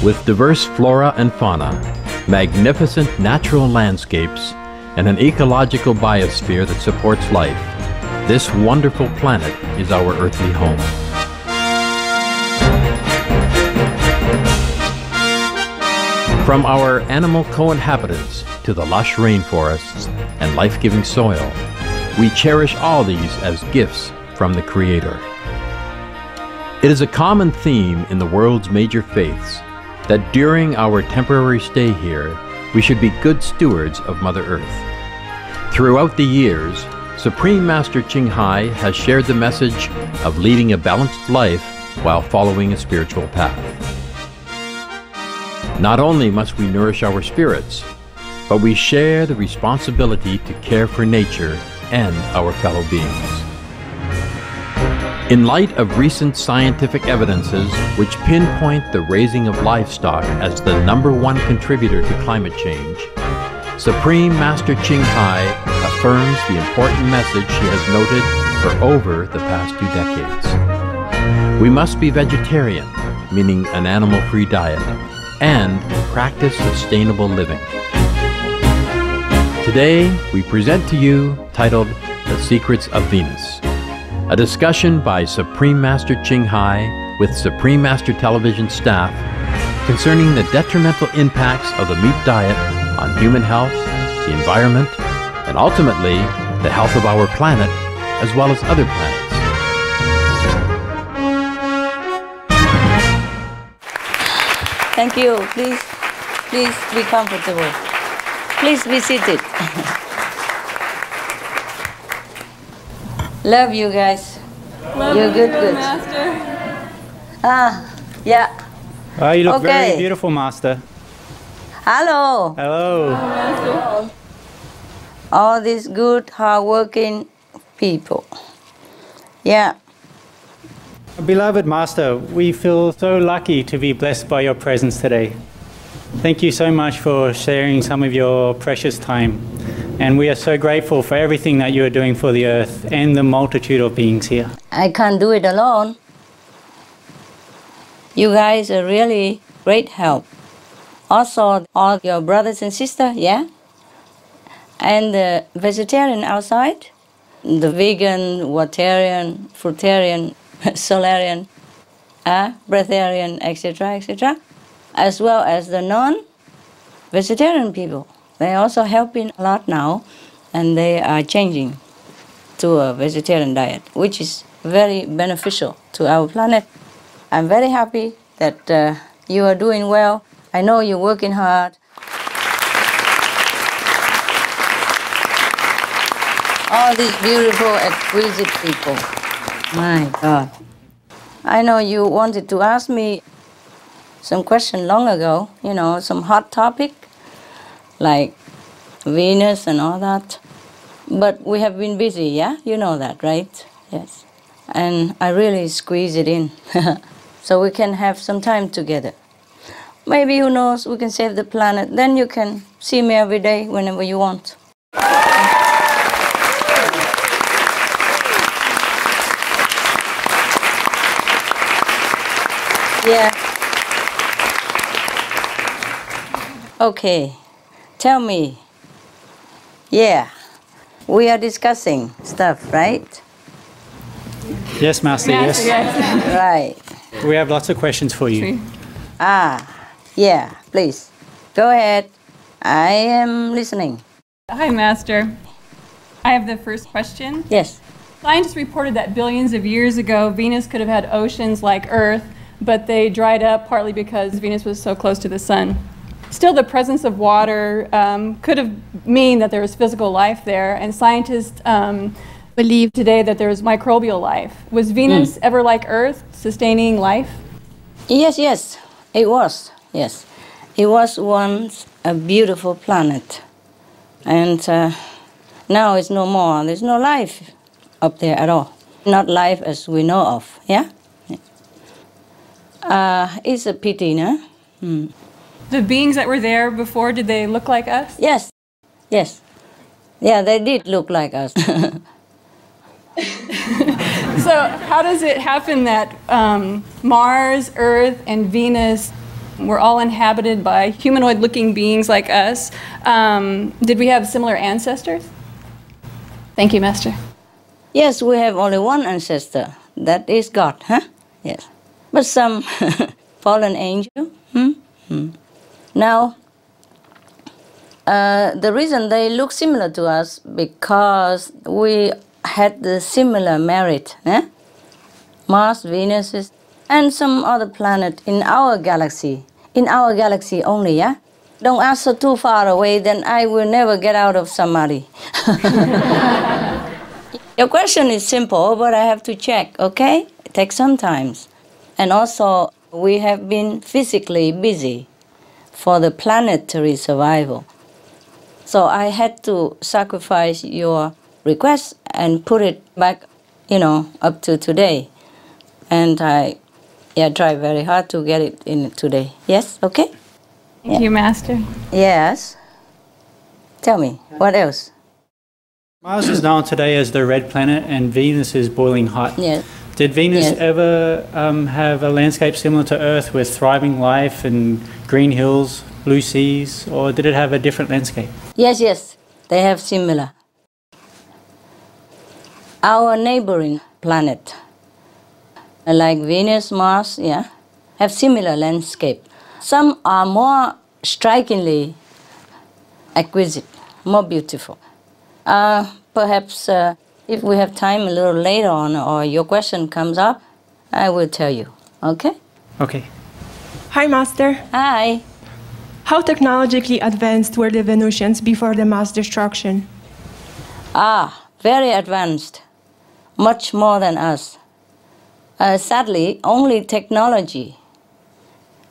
With diverse flora and fauna, magnificent natural landscapes, and an ecological biosphere that supports life, this wonderful planet is our earthly home. From our animal co-inhabitants to the lush rainforests and life-giving soil, we cherish all these as gifts from the Creator. It is a common theme in the world's major faiths that during our temporary stay here, we should be good stewards of Mother Earth. Throughout the years, Supreme Master Ching Hai has shared the message of leading a balanced life while following a spiritual path. Not only must we nourish our spirits, but we share the responsibility to care for nature and our fellow beings. In light of recent scientific evidences which pinpoint the raising of livestock as the #1 contributor to climate change, Supreme Master Ching Hai affirms the important message she has noted for over the past 2 decades. We must be vegetarian, meaning an animal-free diet, and practice sustainable living. Today, we present to you titled The Secrets of Venus, a discussion by Supreme Master Ching Hai with Supreme Master Television staff concerning the detrimental impacts of the meat diet on human health, the environment, and ultimately the health of our planet as well as other planets. Thank you. Please be comfortable. Please be seated. Love you guys. Love You're you, good. Master. Yeah. Oh, you look Okay. very beautiful, Master. Hello. Hello. Master. All these good, hardworking people. Yeah. Beloved Master, we feel so lucky to be blessed by your presence today. Thank you so much for sharing some of your precious time. And we are so grateful for everything that you are doing for the earth and the multitude of beings here. I can't do it alone. You guys are really great help. Also, all your brothers and sisters, yeah? And the vegetarian outside, the vegan, waterian, fruitarian, solarian, breatharian, etc., etc., as well as the non-vegetarian people. They're also helping a lot now, and they are changing to a vegetarian diet, which is very beneficial to our planet. I'm very happy that you are doing well. I know you're working hard. All these beautiful, exquisite people. My God. I know you wanted to ask me some question long ago, you know, some hot topic, like Venus and all that. But we have been busy, yeah? You know that, right? Yes. And I really squeeze it in so we can have some time together. Maybe, who knows, we can save the planet. Then you can see me every day whenever you want. Yeah. Okay. Tell me. Yeah. We are discussing stuff, right? Yes, Master, yes. Right. We have lots of questions for you. Yeah, please. Go ahead. I am listening. Hi, Master. I have the first question. Yes. Scientists reported that billions of years ago, Venus could have had oceans like Earth, but they dried up partly because Venus was so close to the sun. Still, the presence of water could have mean that there was physical life there, and scientists believe today that there was microbial life. Was Venus ever like Earth, sustaining life? Yes, it was. Yes, it was once a beautiful planet, and now it's no more. There's no life up there at all. Not life as we know of. Yeah. It's a pity, no? The beings that were there before, did they look like us? Yes. Yeah, they did look like us. So how does it happen that Mars, Earth, and Venus We're all inhabited by humanoid-looking beings like us. Did we have similar ancestors? Thank you, Master. Yes, we have only one ancestor. That is God, huh? Yes. But some fallen angel. Now, the reason they look similar to us because we had the similar merit. Mars, Venus, and some other planet in our galaxy. In our galaxy only, yeah? Don't ask so too far away, then I will never get out of Samadhi. Your question is simple, but I have to check, okay? It takes some time. And also, we have been physically busy for the planetary survival. So I had to sacrifice your request and put it back, up to today. And I tried very hard to get it in today. Yes, okay? Thank you, Master. Yes. Tell me, what else? Mars is known today as the red planet and Venus is boiling hot. Yes. Did Venus Yes. ever have a landscape similar to Earth with thriving life and green hills, blue seas, or did it have a different landscape? Yes, they have similar. Our neighboring planet, like Venus, Mars, have similar landscape. Some are more strikingly exquisite, more beautiful. Perhaps if we have time a little later on or your question comes up, I will tell you, okay? Okay. Hi, Master. Hi. How technologically advanced were the Venusians before the mass destruction? Very advanced, much more than us. Sadly, only technology,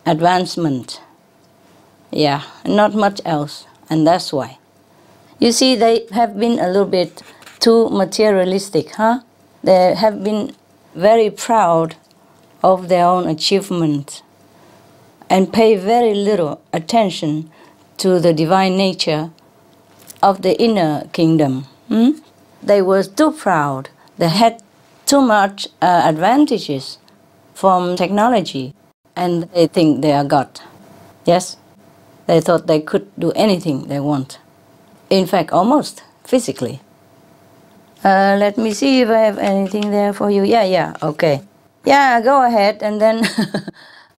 advancement, not much else, and that's why. You see, they have been a little bit too materialistic, huh? They have been very proud of their own achievement and pay very little attention to the divine nature of the inner kingdom. They were too proud. They had too much advantages from technology, and they think they are God. Yes? They thought they could do anything they want. In fact, almost physically. Let me see if I have anything there for you. Okay. Go ahead, and then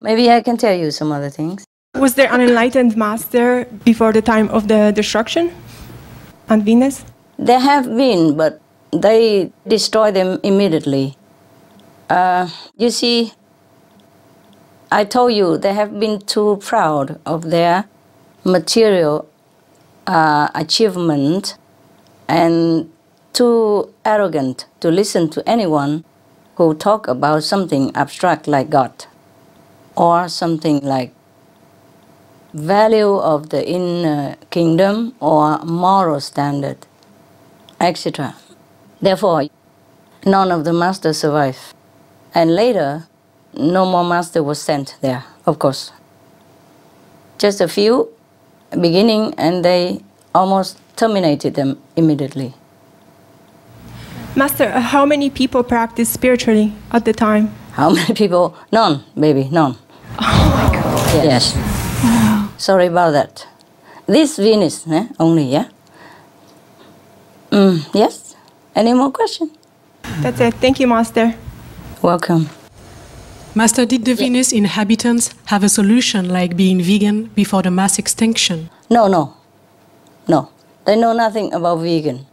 maybe I can tell you some other things. Was there an enlightened master before the time of the destruction on Venus? There have been, but they destroy them immediately. You see, I told you they have been too proud of their material achievement and too arrogant to listen to anyone who talk about something abstract like God or something like value of the inner kingdom or moral standard, etc. Therefore, none of the masters survived. And later, no more master was sent there, of course. Just a few beginning, and they almost terminated them immediately. Master, how many people practiced spiritually at the time? How many people? None, baby, none. Oh my God. Yes. Wow. Sorry about that. This Venus, only, yeah? Yes? Any more questions? That's it. Thank you, Master. Welcome. Master, did the Venus inhabitants have a solution like being vegan before the mass extinction? No. They know nothing about vegan,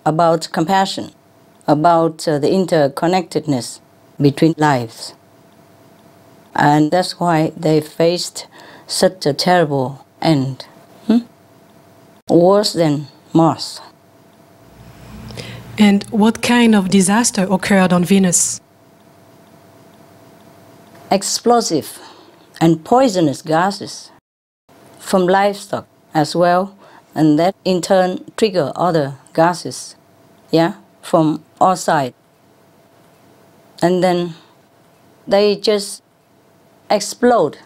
about compassion, about the interconnectedness between lives. And that's why they faced such a terrible end. Worse than Mars. And what kind of disaster occurred on Venus? Explosive and poisonous gases from livestock as well, and that in turn trigger other gases, from all sides. And then they just explode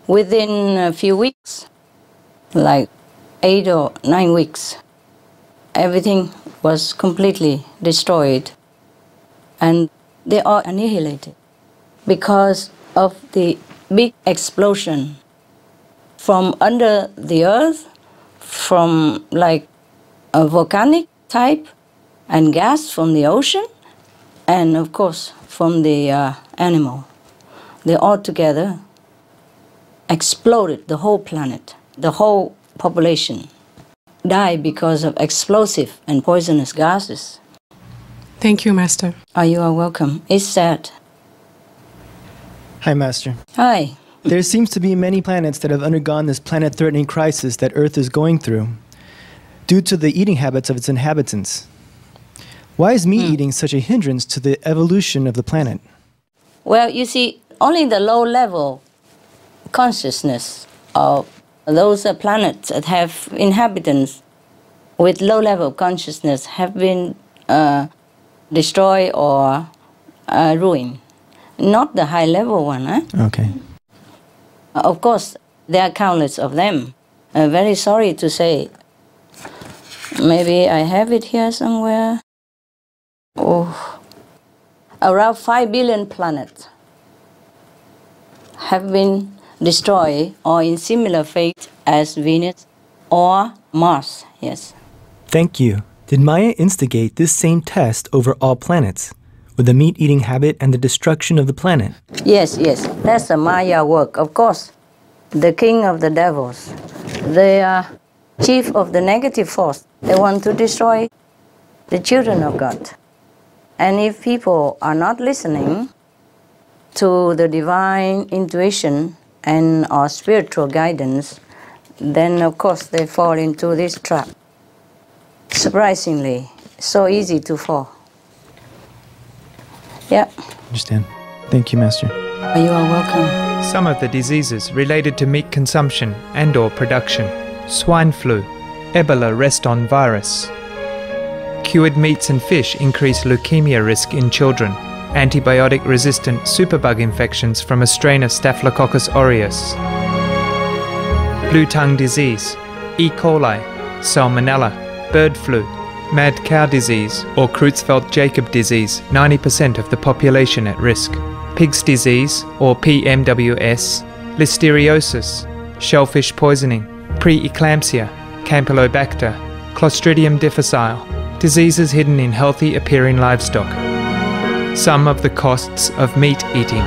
within a few weeks, like 8 or 9 weeks. Everything was completely destroyed, and they are annihilated because of the big explosion from under the earth, from like a volcanic type, and gas from the ocean, and of course from the animal. They all together exploded the whole planet. The whole population died because of explosive and poisonous gases. Thank you, Master. Oh, you are welcome. It's sad. Hi, Master. Hi. There seems to be many planets that have undergone this planet-threatening crisis that Earth is going through due to the eating habits of its inhabitants. Why is meat eating such a hindrance to the evolution of the planet? Well, you see, only the low-level consciousness of those planets that have inhabitants with low-level consciousness have been destroyed or ruined. Not the high-level one. Okay. Of course, there are countless of them. Very sorry to say. Maybe I have it here somewhere. Oh, around 5 billion planets have been destroyed or in similar fate as Venus or Mars, yes. Thank you. Did Maya instigate this same test over all planets, with the meat-eating habit and the destruction of the planet? Yes, that's a Maya work, of course. The king of the devils, the chief of the negative force, they want to destroy the children of God. And if people are not listening to the divine intuition and our spiritual guidance, then of course they fall into this trap. Surprisingly, so easy to fall. Yeah. Understand. Thank you, Master. You are welcome. Some of the diseases related to meat consumption and/or production: swine flu, Ebola reston virus. Cured meats and fish increase leukemia risk in children. Antibiotic-resistant superbug infections from a strain of Staphylococcus aureus. Blue tongue disease, E. coli, salmonella, bird flu, mad cow disease or Creutzfeldt-Jakob disease, 90% of the population at risk. Pig's disease or PMWS, listeriosis, shellfish poisoning, preeclampsia, Campylobacter, Clostridium difficile, diseases hidden in healthy appearing livestock. Some of the costs of meat eating.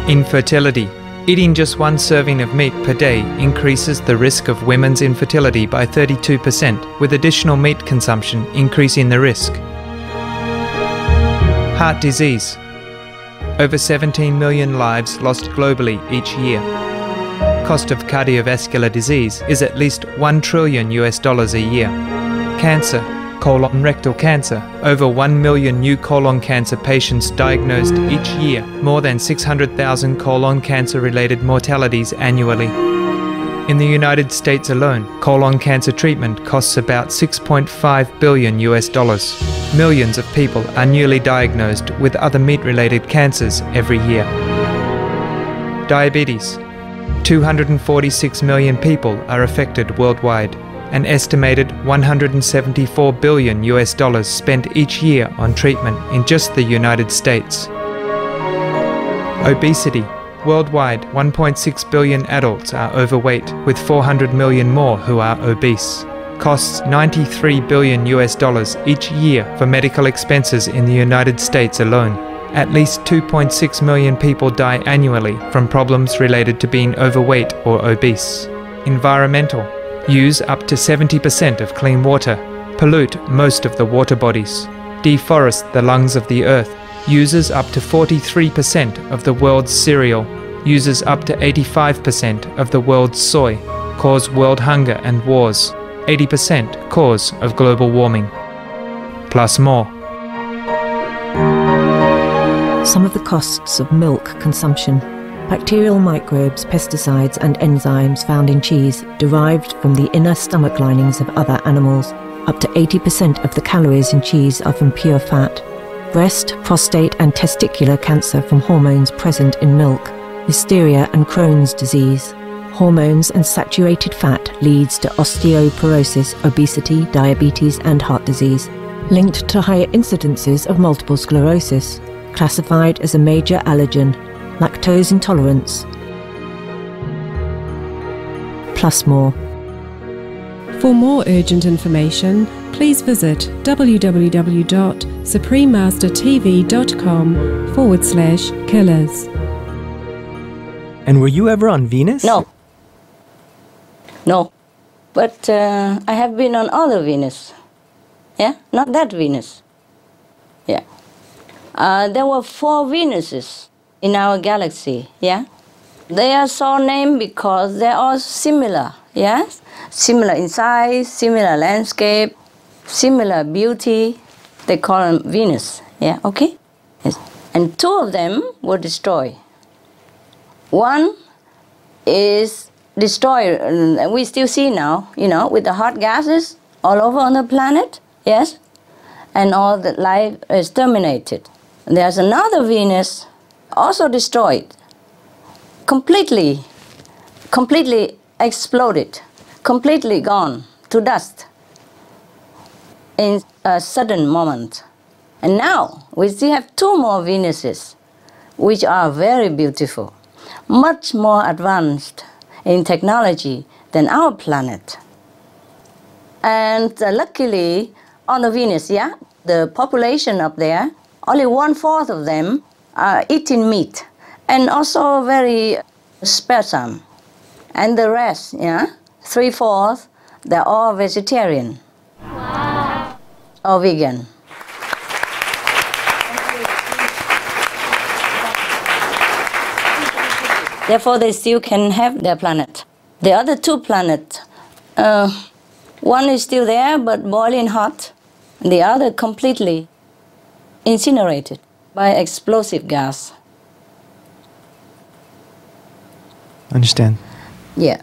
Infertility. Eating just one serving of meat per day increases the risk of women's infertility by 32%, with additional meat consumption increasing the risk. Heart disease. Over 17 million lives lost globally each year. Cost of cardiovascular disease is at least $1 trillion a year. Cancer. Colon rectal cancer. Over 1 million new colon cancer patients diagnosed each year, more than 600,000 colon cancer-related mortalities annually. In the United States alone, colon cancer treatment costs about $6.5 billion. Millions of people are newly diagnosed with other meat-related cancers every year. Diabetes. 246 million people are affected worldwide. An estimated $174 billion spent each year on treatment in just the United States. Obesity. Worldwide, 1.6 billion adults are overweight, with 400 million more who are obese. Costs $93 billion each year for medical expenses in the United States alone. At least 2.6 million people die annually from problems related to being overweight or obese. Environmental. Use up to 70% of clean water. Pollute most of the water bodies. Deforest the lungs of the earth. Uses up to 43% of the world's cereal. Uses up to 85% of the world's soy. Cause world hunger and wars. 80% cause of global warming. Plus more. Some of the costs of milk consumption. Bacterial microbes, pesticides and enzymes found in cheese derived from the inner stomach linings of other animals. Up to 80% of the calories in cheese are from pure fat. Breast, prostate and testicular cancer from hormones present in milk. Listeria and Crohn's disease. Hormones and saturated fat leads to osteoporosis, obesity, diabetes and heart disease. Linked to higher incidences of multiple sclerosis. Classified as a major allergen. Lactose intolerance, plus more. For more urgent information, please visit www.suprememastertv.com/killers. And were you ever on Venus? No. No. But I have been on other Venus. Yeah? Not that Venus. Yeah. There were 4 Venuses in our galaxy. Yeah? They are so named because they're all similar. Yes? Similar in size, similar landscape, similar beauty. They call them Venus. Yeah? Okay? Yes. And 2 of them were destroyed. One is destroyed, we still see now, with the hot gases all over on the planet, yes? And all the life is terminated. There's another Venus also destroyed, completely exploded, completely gone to dust in a sudden moment. And now we still have 2 more Venuses, which are very beautiful, much more advanced in technology than our planet. And luckily, on the Venus, yeah, the population up there, only 1/4 of them are eating meat, and also very sparse. And the rest, yeah, 3/4, they're all vegetarian. Wow. Or vegan. Therefore, they still can have their planet. The other 2 planets, one is still there but boiling hot, the other completely incinerated by explosive gas. Understand. Yeah.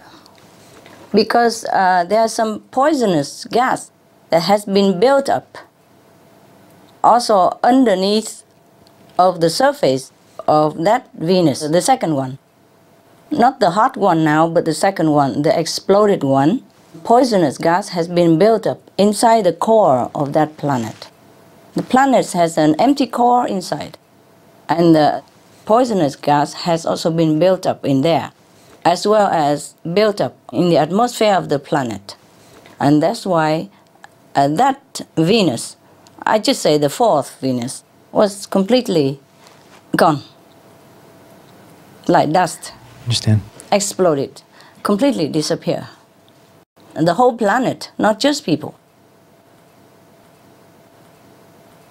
Because there are some poisonous gas that has been built up also underneath of the surface of that Venus, the second one. Not the hot one now, but the second one, the exploded one. Poisonous gas has been built up inside the core of that planet. The planet has an empty core inside, and the poisonous gas has also been built up in there, as well as built up in the atmosphere of the planet. And that's why that Venus, I just say the 4th Venus, was completely gone, like dust. Understand. Exploded, completely disappear. And the whole planet, not just people.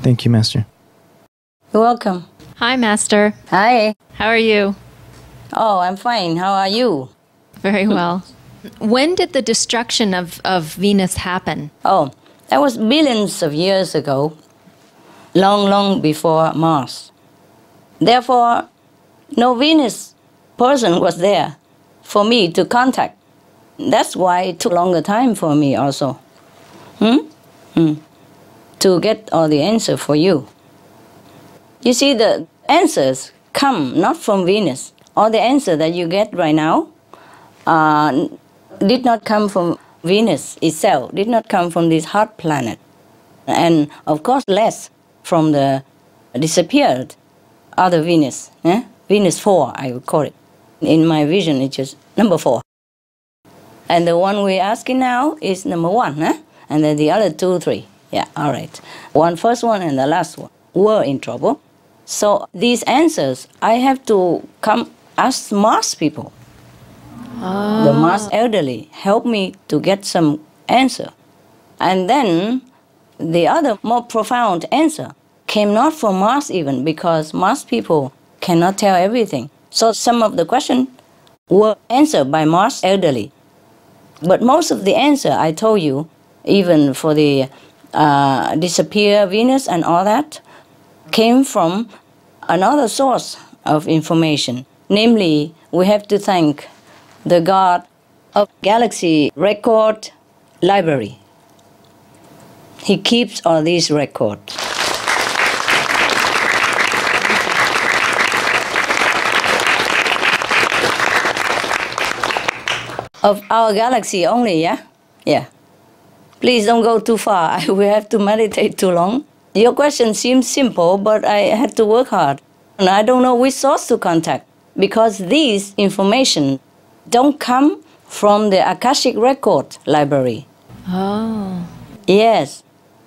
Thank you, Master. You're welcome. Hi, Master. Hi. How are you? Oh, I'm fine. How are you? Very well. When did the destruction of Venus happen? Oh, that was billions of years ago, long before Mars. Therefore, no Venus person was there for me to contact. That's why it took longer time for me also. To get all the answer for you. You see, the answers come not from Venus. All the answer that you get right now did not come from Venus itself, did not come from this hot planet. And of course less from the disappeared other Venus. Venus 4, I would call it. In my vision, it's just number 4. And the one we're asking now is number 1, and then the other 2, 3. Yeah, all right. First one and the last one were in trouble. So these answers, I have to come ask Mars people. The Mars elderly help me to get some answer. And then the other more profound answer came not from Mars even, because Mars people cannot tell everything. So some of the questions were answered by Mars elderly. But most of the answer I told you, even for the disappear Venus and all that, came from another source of information. Namely, we have to thank the God of Galaxy Record Library. He keeps all these records. Of our galaxy only, yeah? Yeah. Please don't go too far. We have to meditate too long. Your question seems simple, but I had to work hard. And I don't know which source to contact, because these information don't come from the Akashic Record Library. Oh. Yes,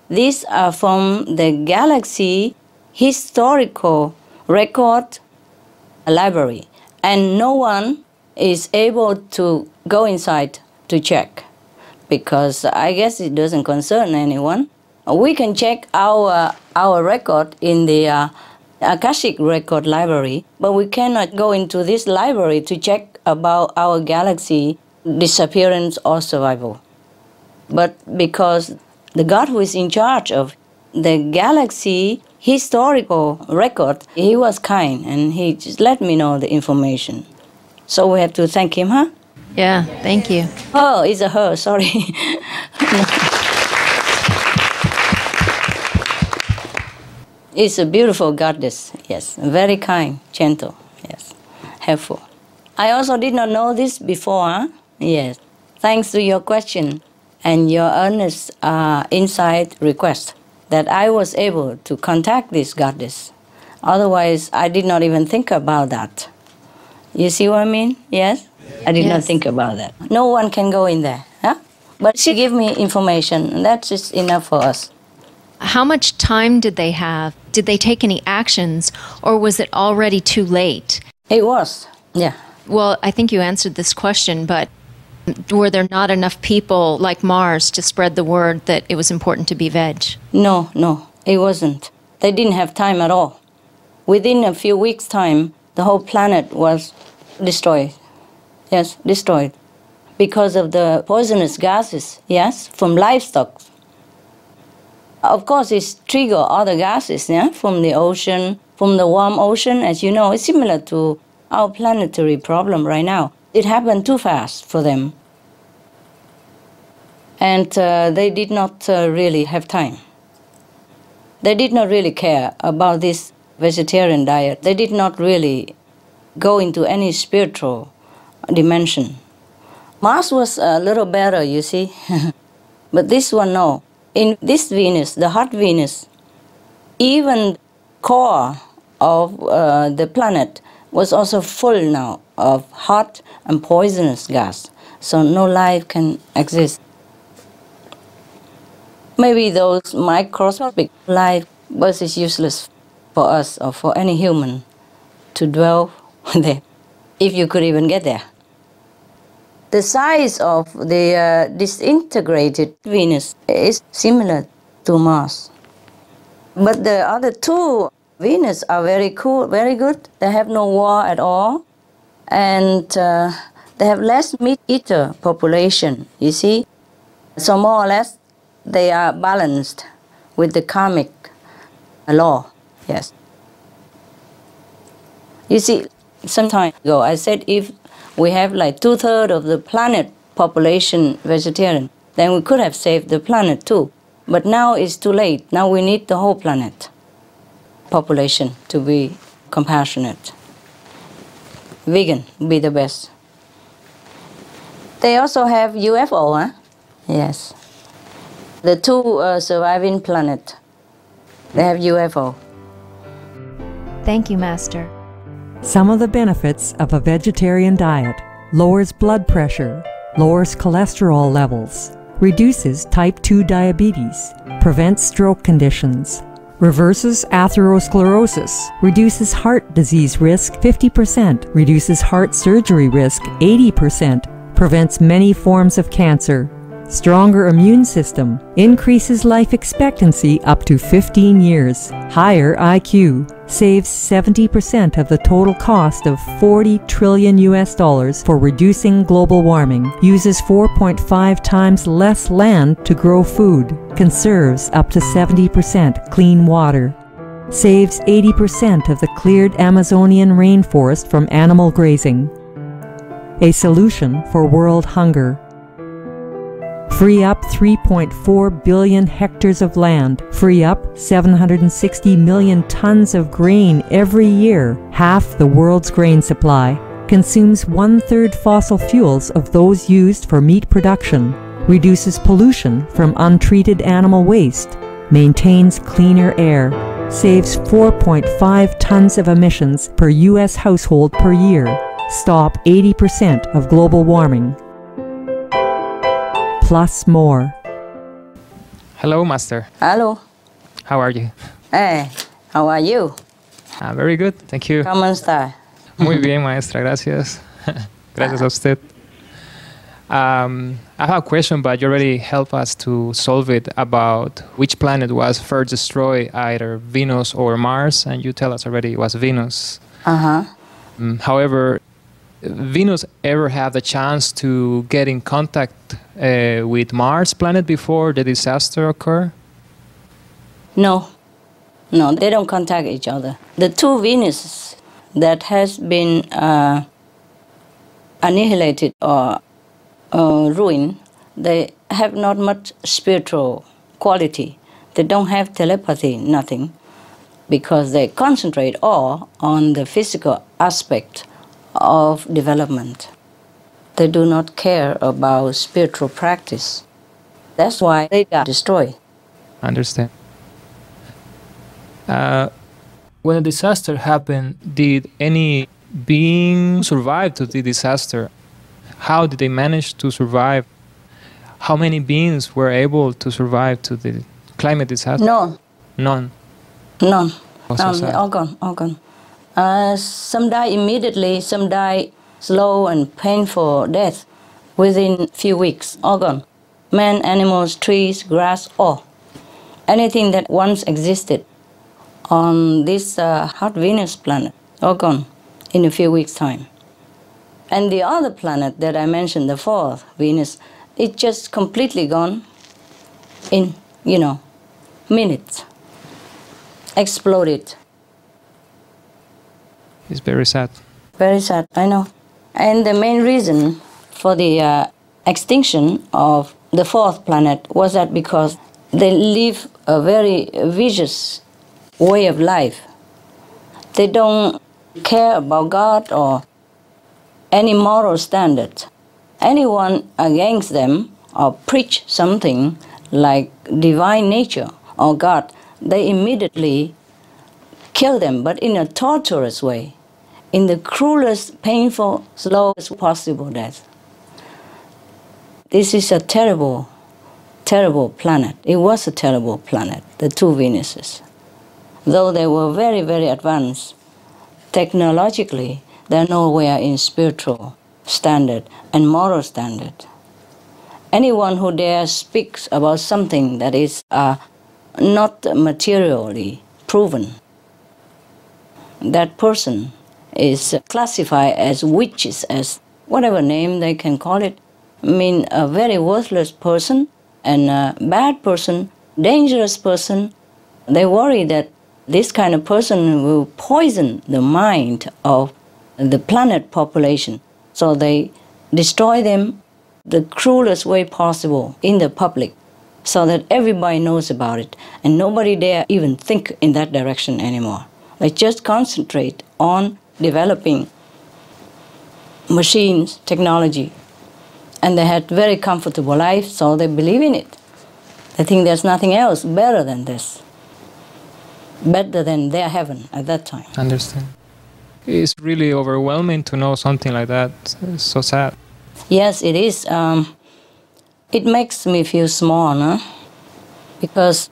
these are from the Galaxy Historical Record Library, and no one is able to go inside to check because I guess it doesn't concern anyone. We can check our record in the Akashic Record Library, but we cannot go into this library to check about our galaxy disappearance or survival. But because the God who is in charge of the galaxy historical record, he was kind and he just let me know the information. So we have to thank him, huh? Yeah, thank you. Oh, it's a her, sorry. It's a beautiful goddess, yes. Very kind, gentle, yes. Helpful. I also did not know this before, huh? Yes. Thanks to your question and your earnest insight request that I was able to contact this goddess. Otherwise, I did not even think about that. You see what I mean? Yes? I did not think about that. No one can go in there, huh? But she gave me information, and that's just enough for us. How much time did they have? Did they take any actions, or was it already too late? It was, yeah. Well, I think you answered this question, but were there not enough people like Mars to spread the word that it was important to be veg? No, it wasn't. They didn't have time at all. Within a few weeks' time, the whole planet was destroyed. Yes, destroyed. Because of the poisonous gases, yes, from livestock. Of course, it's trigger other gases, yeah, from the ocean, from the warm ocean. As you know, it's similar to our planetary problem right now. It happened too fast for them. And they did not really have time. They did not really care about this vegetarian diet. They did not really go into any spiritual dimension. Mars was a little better, you see. But this one, no. In this Venus, the hot Venus, even core of the planet was also full now of hot and poisonous gas. So no life can exist. Maybe those microscopic life was useless for us or for any human to dwell there, if you could even get there. The size of the disintegrated Venus is similar to Mars. But the other two Venus are very cool, very good. They have no war at all. And they have less meat-eater population, you see. So more or less, they are balanced with the karmic law, yes. You see, some time ago, I said if we have like 2/3 of the planet population vegetarian, then we could have saved the planet too. But now it's too late. Now we need the whole planet population to be compassionate. Vegan would be the best. They also have UFO, huh? Yes. The two surviving planet, they have UFO. Thank you, Master. Some of the benefits of a vegetarian diet: lowers blood pressure, lowers cholesterol levels, reduces type 2 diabetes, prevents stroke conditions, reverses atherosclerosis, reduces heart disease risk 50%, reduces heart surgery risk 80%, prevents many forms of cancer, stronger immune system, increases life expectancy up to 15 years, higher IQ, saves 70% of the total cost of $40 trillion for reducing global warming, uses 4.5 times less land to grow food, conserves up to 70% clean water, saves 80% of the cleared Amazonian rainforest from animal grazing, a solution for world hunger. Free up 3.4 billion hectares of land, free up 760 million tons of grain every year, half the world's grain supply, consumes 1/3 fossil fuels of those used for meat production, reduces pollution from untreated animal waste, maintains cleaner air, saves 4.5 tons of emissions per U.S. household per year, stop 80% of global warming. plus more. Hello, Master. Hello. How are you? Hey, how are you? Very good, thank you. ¿Cómo está? Muy bien, maestra, gracias. Gracias a usted. I have a question, but you already helped us to solve it about which planet was first destroyed, either Venus or Mars, and you tell us already it was Venus. Uh-huh. However, Venus ever have the chance to get in contact with Mars planet before the disaster occurred? No. No, they don't contact each other. The two Venuses that has been annihilated or ruined, they have not much spiritual quality. They don't have telepathy, nothing, because they concentrate all on the physical aspect of development. They do not care about spiritual practice. That's why they got destroyed. Understand. When a disaster happened, did any being survive to the disaster? How did they manage to survive? How many beings were able to survive to the climate disaster? None. None. None. Oh, so sad. All gone, all gone. Some die immediately, some die slow and painful death within few weeks, all gone. Man, animals, trees, grass, all. Anything that once existed on this hot Venus planet, all gone in a few weeks' time. And the other planet that I mentioned, the fourth, Venus, it's just completely gone in, minutes. Exploded. It's very sad. Very sad, I know. And the main reason for the extinction of the fourth planet was that because they live a very vicious way of life. They don't care about God or any moral standard. Anyone against them or preach something like divine nature or God, they immediately kill them, but in a torturous way, in the cruelest, painful, slowest possible death. This is a terrible, terrible planet. It was a terrible planet, the two Venuses. Though they were very, very advanced, technologically, they're nowhere in spiritual standard and moral standard. Anyone who dares speaks about something that is not materially proven, that person is classified as witches, as whatever name they can call it. I mean, a very worthless person and a bad person, dangerous person. They worry that this kind of person will poison the mind of the planet population. So they destroy them the cruelest way possible in the public so that everybody knows about it and nobody dare even think in that direction anymore. They just concentrate on developing machines, technology, and they had very comfortable life, so they believe in it. They think there's nothing else better than this, better than their heaven at that time. Understand. It's really overwhelming to know something like that. It's so sad. Yes, it is. It makes me feel small, no? Because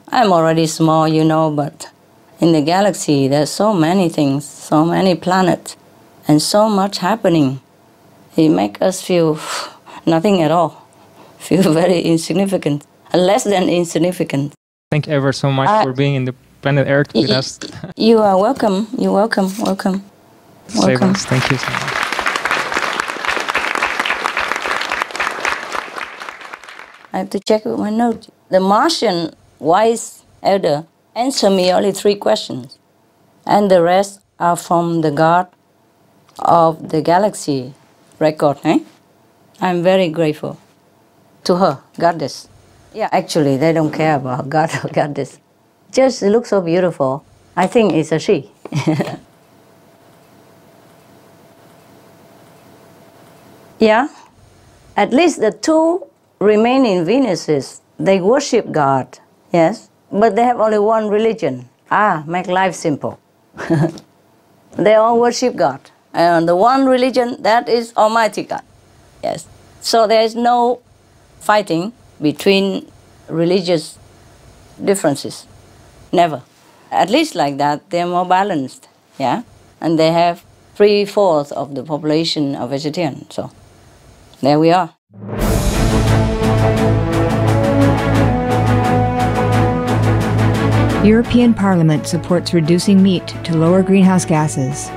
I'm already small, but in the galaxy there's so many things, so many planets, and so much happening. It makes us feel nothing at all, feel very insignificant, less than insignificant. Thank you ever so much for being in the planet Earth with us. You are welcome. You're welcome. Welcome. Save us. Thank you so much. I have to check with my notes. The Martian wise elder answered me only 3 questions, and the rest are from the God of the galaxy record. I'm very grateful to her, goddess. Yeah, actually, they don't care about God or goddess. Just looks so beautiful. I think it's a she. Yeah, at least the 2 remaining Venuses, they worship God, yes, but they have only one religion. Make life simple. They all worship God. And the one religion, that is Almighty God. Yes. So there is no fighting between religious differences. Never. At least like that, they're more balanced, yeah? And they have 3/4 of the population are vegetarian, so there we are. European Parliament supports reducing meat to lower greenhouse gases.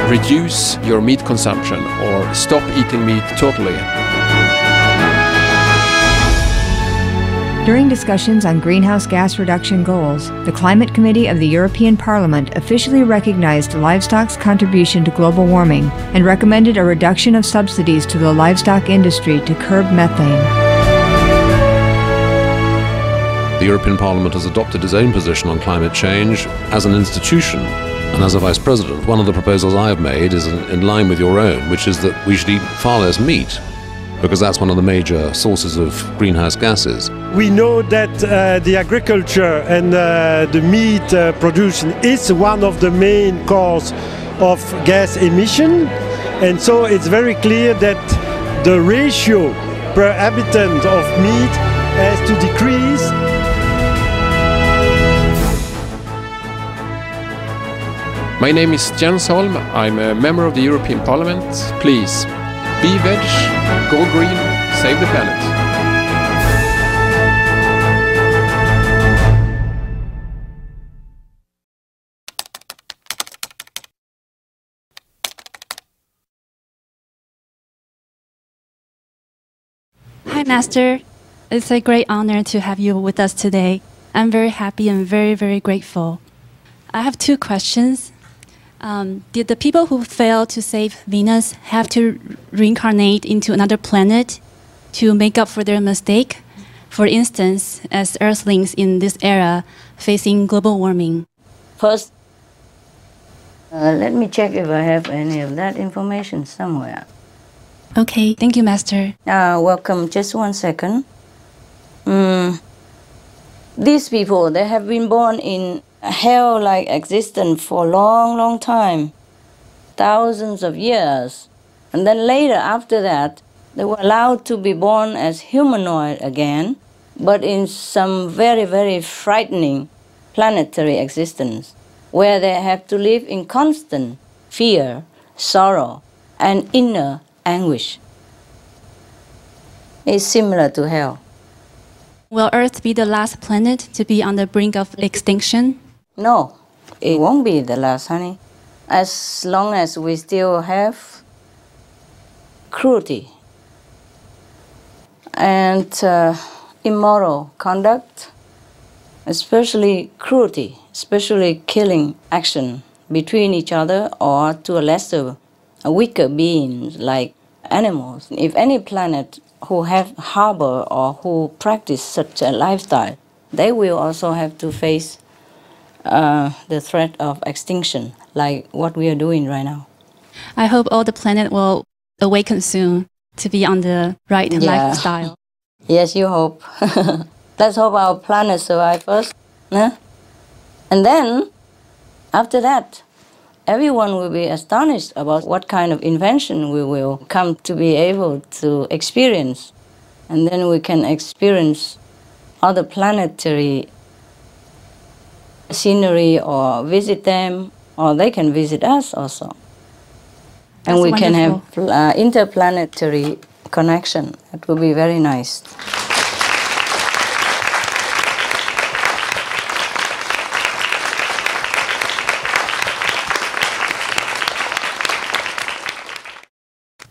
Reduce your meat consumption or stop eating meat totally. During discussions on greenhouse gas reduction goals, the Climate Committee of the European Parliament officially recognized livestock's contribution to global warming and recommended a reduction of subsidies to the livestock industry to curb methane. The European Parliament has adopted its own position on climate change as an institution. And as a Vice President, one of the proposals I have made is in line with your own, which is that we should eat far less meat, because that's one of the major sources of greenhouse gases. We know that the agriculture and the meat production is one of the main causes of gas emission, and so it's very clear that the ratio per habitant of meat has to decrease. My name is Jens Holm. I'm a member of the European Parliament. Please, be veg, go green, save the planet. Hi, Master. It's a great honor to have you with us today. I'm very happy and very, very grateful. I have two questions. Did the people who failed to save Venus have to reincarnate into another planet to make up for their mistake? For instance, as Earthlings in this era facing global warming. First, let me check if I have any of that information somewhere. Okay, thank you, Master. Welcome. Just 1 second. These people, they have been born in a hell-like existence for a long, long time, thousands of years. And then later, after that, they were allowed to be born as humanoid again, but in some very, very frightening planetary existence, where they have to live in constant fear, sorrow, and inner anguish. It's similar to hell. Will Earth be the last planet to be on the brink of extinction? No, it won't be the last, honey. As long as we still have cruelty and immoral conduct, especially cruelty, especially killing action between each other or to a lesser, weaker beings like animals. If any planet who have harbor or who practice such a lifestyle, they will also have to face the threat of extinction, like what we are doing right now. I hope all the planet will awaken soon to be on the right lifestyle. Yes, you hope. Let's hope our planet survives first. Huh? And then, after that, everyone will be astonished about what kind of invention we will come to be able to experience. And then we can experience other planetary scenery or visit them, or they can visit us also. And we can have interplanetary connection. It will be very nice.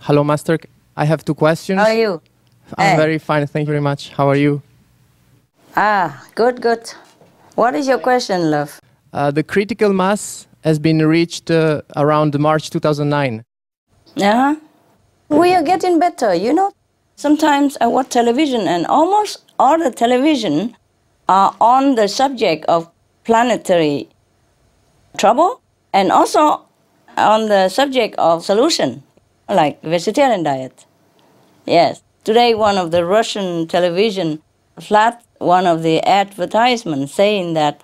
Hello, Master. I have two questions. How are you? I'm very fine. Thank you very much. How are you? Good, good. What is your question, love? The critical mass has been reached around March 2009. Yeah. We are getting better, you know. Sometimes I watch television and almost all the television are on the subject of planetary trouble and also on the subject of solution, like vegetarian diet. Yes. Today, one of the Russian television flat one of the advertisements saying that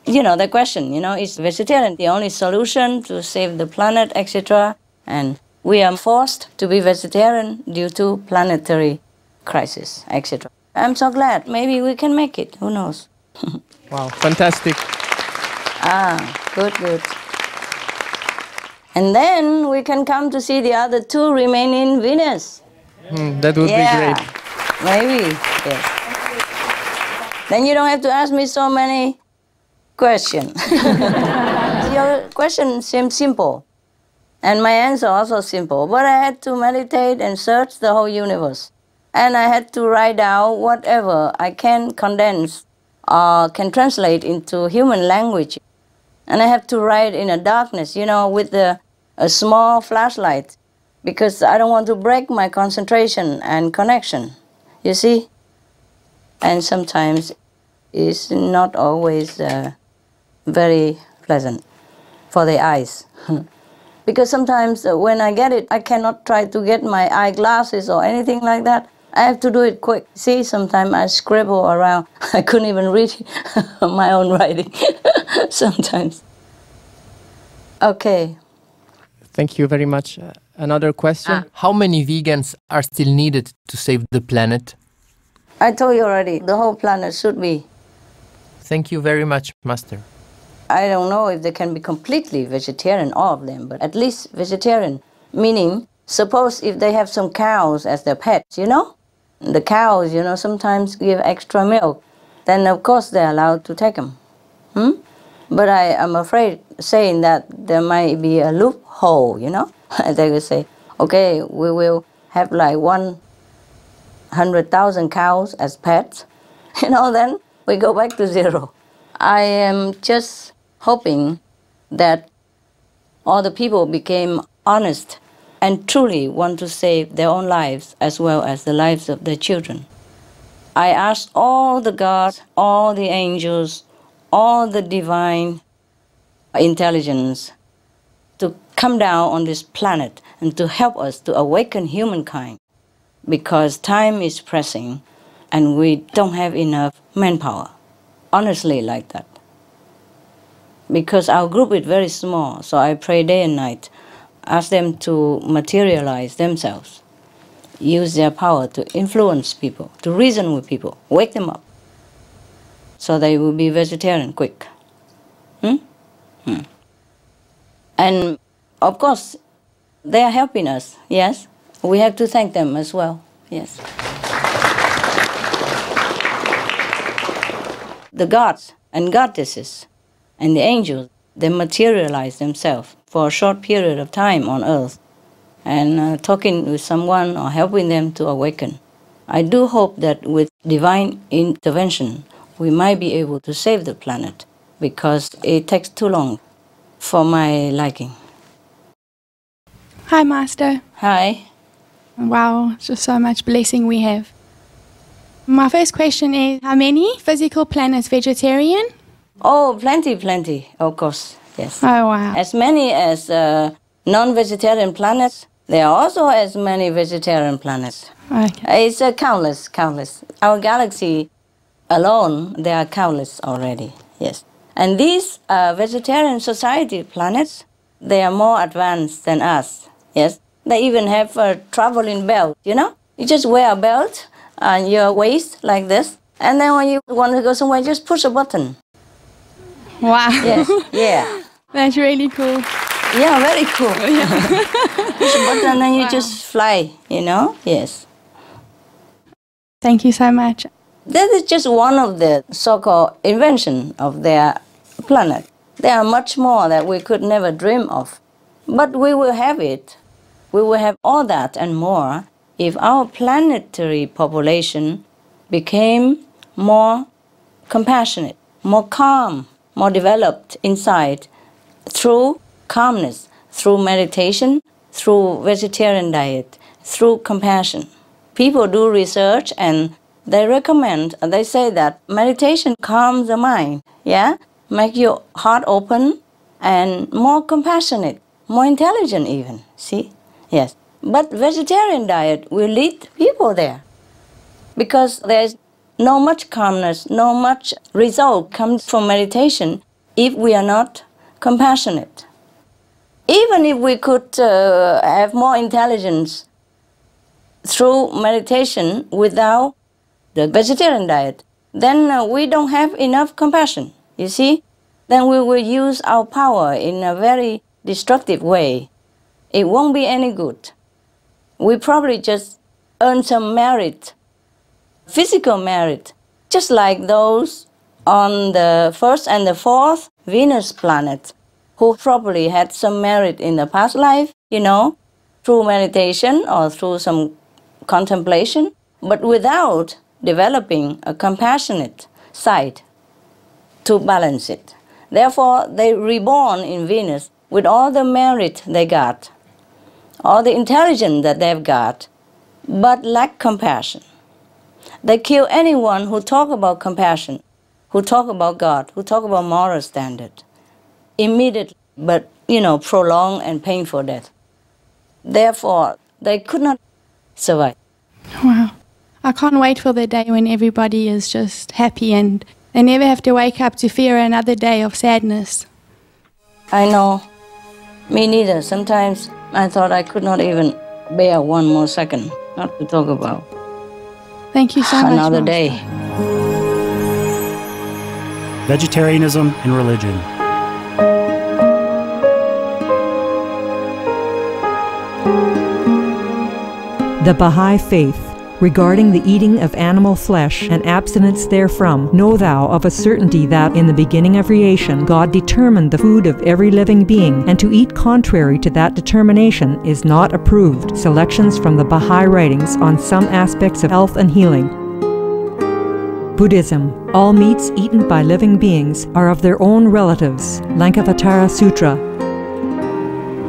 the question, is vegetarian the only solution to save the planet, etc.? And we are forced to be vegetarian due to planetary crisis, etc. I'm so glad. Maybe we can make it. Who knows? Wow, fantastic. Good. And then we can come to see the other two remaining Venus. That would be great. Maybe, yes. Then you don't have to ask me so many questions. Your question seems simple, and my answer also simple. But I had to meditate and search the whole universe. And I had to write down whatever I can condense or can translate into human language. And I have to write in a darkness, with a small flashlight, because I don't want to break my concentration and connection, you see? And sometimes it's not always very pleasant for the eyes. Because sometimes when I get it, I cannot try to get my eyeglasses or anything like that. I have to do it quick. See, sometimes I scribble around. I couldn't even read my own writing sometimes. Okay. Thank you very much. Another question. How many vegans are still needed to save the planet? I told you already, the whole planet should be. Thank you very much, Master. I don't know if they can be completely vegetarian, all of them, but at least vegetarian. Meaning, suppose if they have some cows as their pets, the cows, sometimes give extra milk, then of course they're allowed to take them. But I am afraid saying that there might be a loophole, They will say, okay, we will have like 100,000 cows as pets, then we go back to zero. I am just hoping that all the people became honest and truly want to save their own lives as well as the lives of their children. I ask all the gods, all the angels, all the divine intelligence to come down on this planet and to help us to awaken humankind, because time is pressing and we don't have enough manpower. Honestly, like that. Because our group is very small, so I pray day and night, ask them to materialize themselves, use their power to influence people, to reason with people, wake them up, so they will be vegetarian quick. And of course, they are helping us, yes? We have to thank them as well, yes. The gods and goddesses and the angels, they materialize themselves for a short period of time on earth and talking with someone or helping them to awaken. I do hope that with divine intervention, we might be able to save the planet, because it takes too long for my liking. Hi, Master. Hi. Wow, just so much blessing we have. My first question is, how many physical planets vegetarian? Oh, plenty, of course, yes. Oh, wow. As many as non-vegetarian planets, there are also as many vegetarian planets. Okay. It's countless. Our galaxy alone, there are countless already, yes. And these vegetarian society planets, they are more advanced than us, yes. They even have a traveling belt, You just wear a belt on your waist like this, and then when you want to go somewhere, just push a button. Wow. Yes, yeah. That's really cool. Yeah, very cool. Push a button and then you just fly, Yes. Thank you so much. That is just one of the so-called invention of their planet. There are much more that we could never dream of. But we will have it. We will have all that and more if our planetary population became more compassionate, more calm, more developed inside through calmness, through meditation, through vegetarian diet, through compassion. People do research and they recommend, they say that meditation calms the mind, make your heart open and more compassionate, more intelligent even, see? Yes. But vegetarian diet will lead people there because there's no much calmness, no much result comes from meditation if we are not compassionate. Even if we could have more intelligence through meditation without the vegetarian diet, then we don't have enough compassion, you see? Then we will use our power in a very destructive way. It won't be any good. We probably just earn some merit, physical merit, just like those on the first and the fourth Venus planet, who probably had some merit in the past life, you know, through meditation or through some contemplation, but without developing a compassionate side to balance it. Therefore, they reborn in Venus with all the merit they got, all the intelligence that they've got, but lack compassion. They kill anyone who talk about compassion, who talk about God, who talk about moral standard, immediate but, you know, prolonged and painful death. Therefore, they could not survive. Wow. I can't wait for the day when everybody is just happy and they never have to wake up to fear another day of sadness. I know. Me neither. Sometimes I thought I could not even bear one more second, not to talk about Thank you so much, another Master. day. Vegetarianism and religion. The Baha'i Faith. Regarding the eating of animal flesh and abstinence therefrom, know thou of a certainty that in the beginning of creation God determined the food of every living being, and to eat contrary to that determination is not approved. Selections from the Baha'i writings on some aspects of health and healing. Buddhism. All meats eaten by living beings are of their own relatives. Lankavatara Sutra.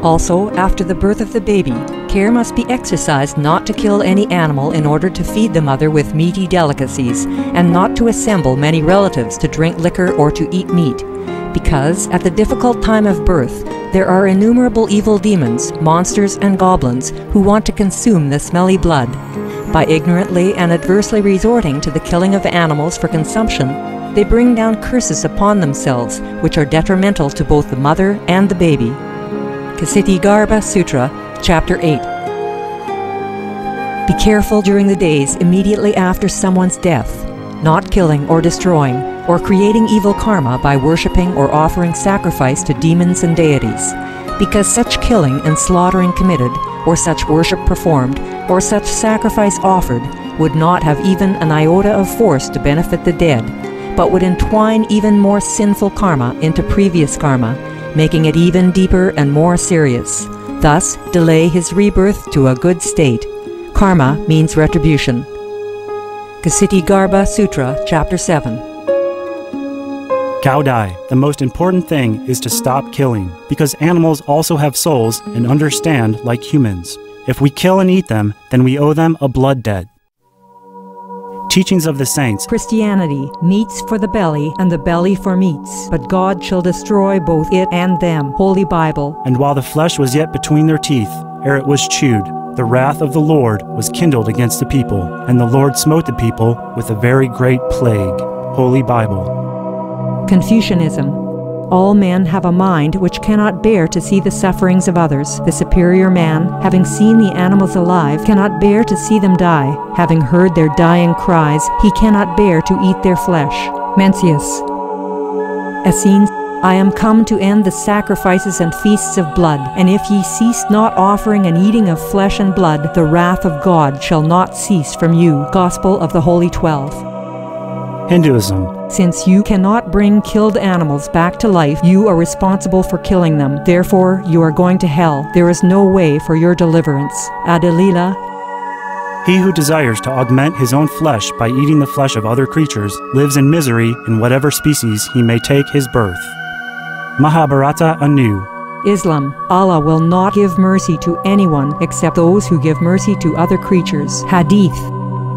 Also, after the birth of the baby, care must be exercised not to kill any animal in order to feed the mother with meaty delicacies, and not to assemble many relatives to drink liquor or to eat meat, because at the difficult time of birth there are innumerable evil demons, monsters and goblins who want to consume the smelly blood. By ignorantly and adversely resorting to the killing of animals for consumption, they bring down curses upon themselves which are detrimental to both the mother and the baby. Ksitigarbha Sutra, Chapter 8. Be careful during the days immediately after someone's death, not killing or destroying, or creating evil karma by worshipping or offering sacrifice to demons and deities, because such killing and slaughtering committed, or such worship performed, or such sacrifice offered, would not have even an iota of force to benefit the dead, but would entwine even more sinful karma into previous karma, making it even deeper and more serious. Thus, delay his rebirth to a good state. Karma means retribution. Ksitigarbha Sutra, Chapter 7. Gaudai, the most important thing is to stop killing, because animals also have souls and understand like humans. If we kill and eat them, then we owe them a blood debt. Teachings of the Saints. Christianity, meats for the belly, and the belly for meats. But God shall destroy both it and them. Holy Bible. And while the flesh was yet between their teeth, ere it was chewed, the wrath of the Lord was kindled against the people, and the Lord smote the people with a very great plague. Holy Bible. Confucianism. All men have a mind which cannot bear to see the sufferings of others. The superior man, having seen the animals alive, cannot bear to see them die. Having heard their dying cries, he cannot bear to eat their flesh. Mencius. Essenes. I am come to end the sacrifices and feasts of blood, and if ye cease not offering and eating of flesh and blood, the wrath of God shall not cease from you. Gospel of the Holy 12. Hinduism. Since you cannot bring killed animals back to life, you are responsible for killing them. Therefore, you are going to hell. There is no way for your deliverance. Adalila. He who desires to augment his own flesh by eating the flesh of other creatures lives in misery in whatever species he may take his birth. Mahabharata anew. Islam. Allah will not give mercy to anyone except those who give mercy to other creatures. Hadith.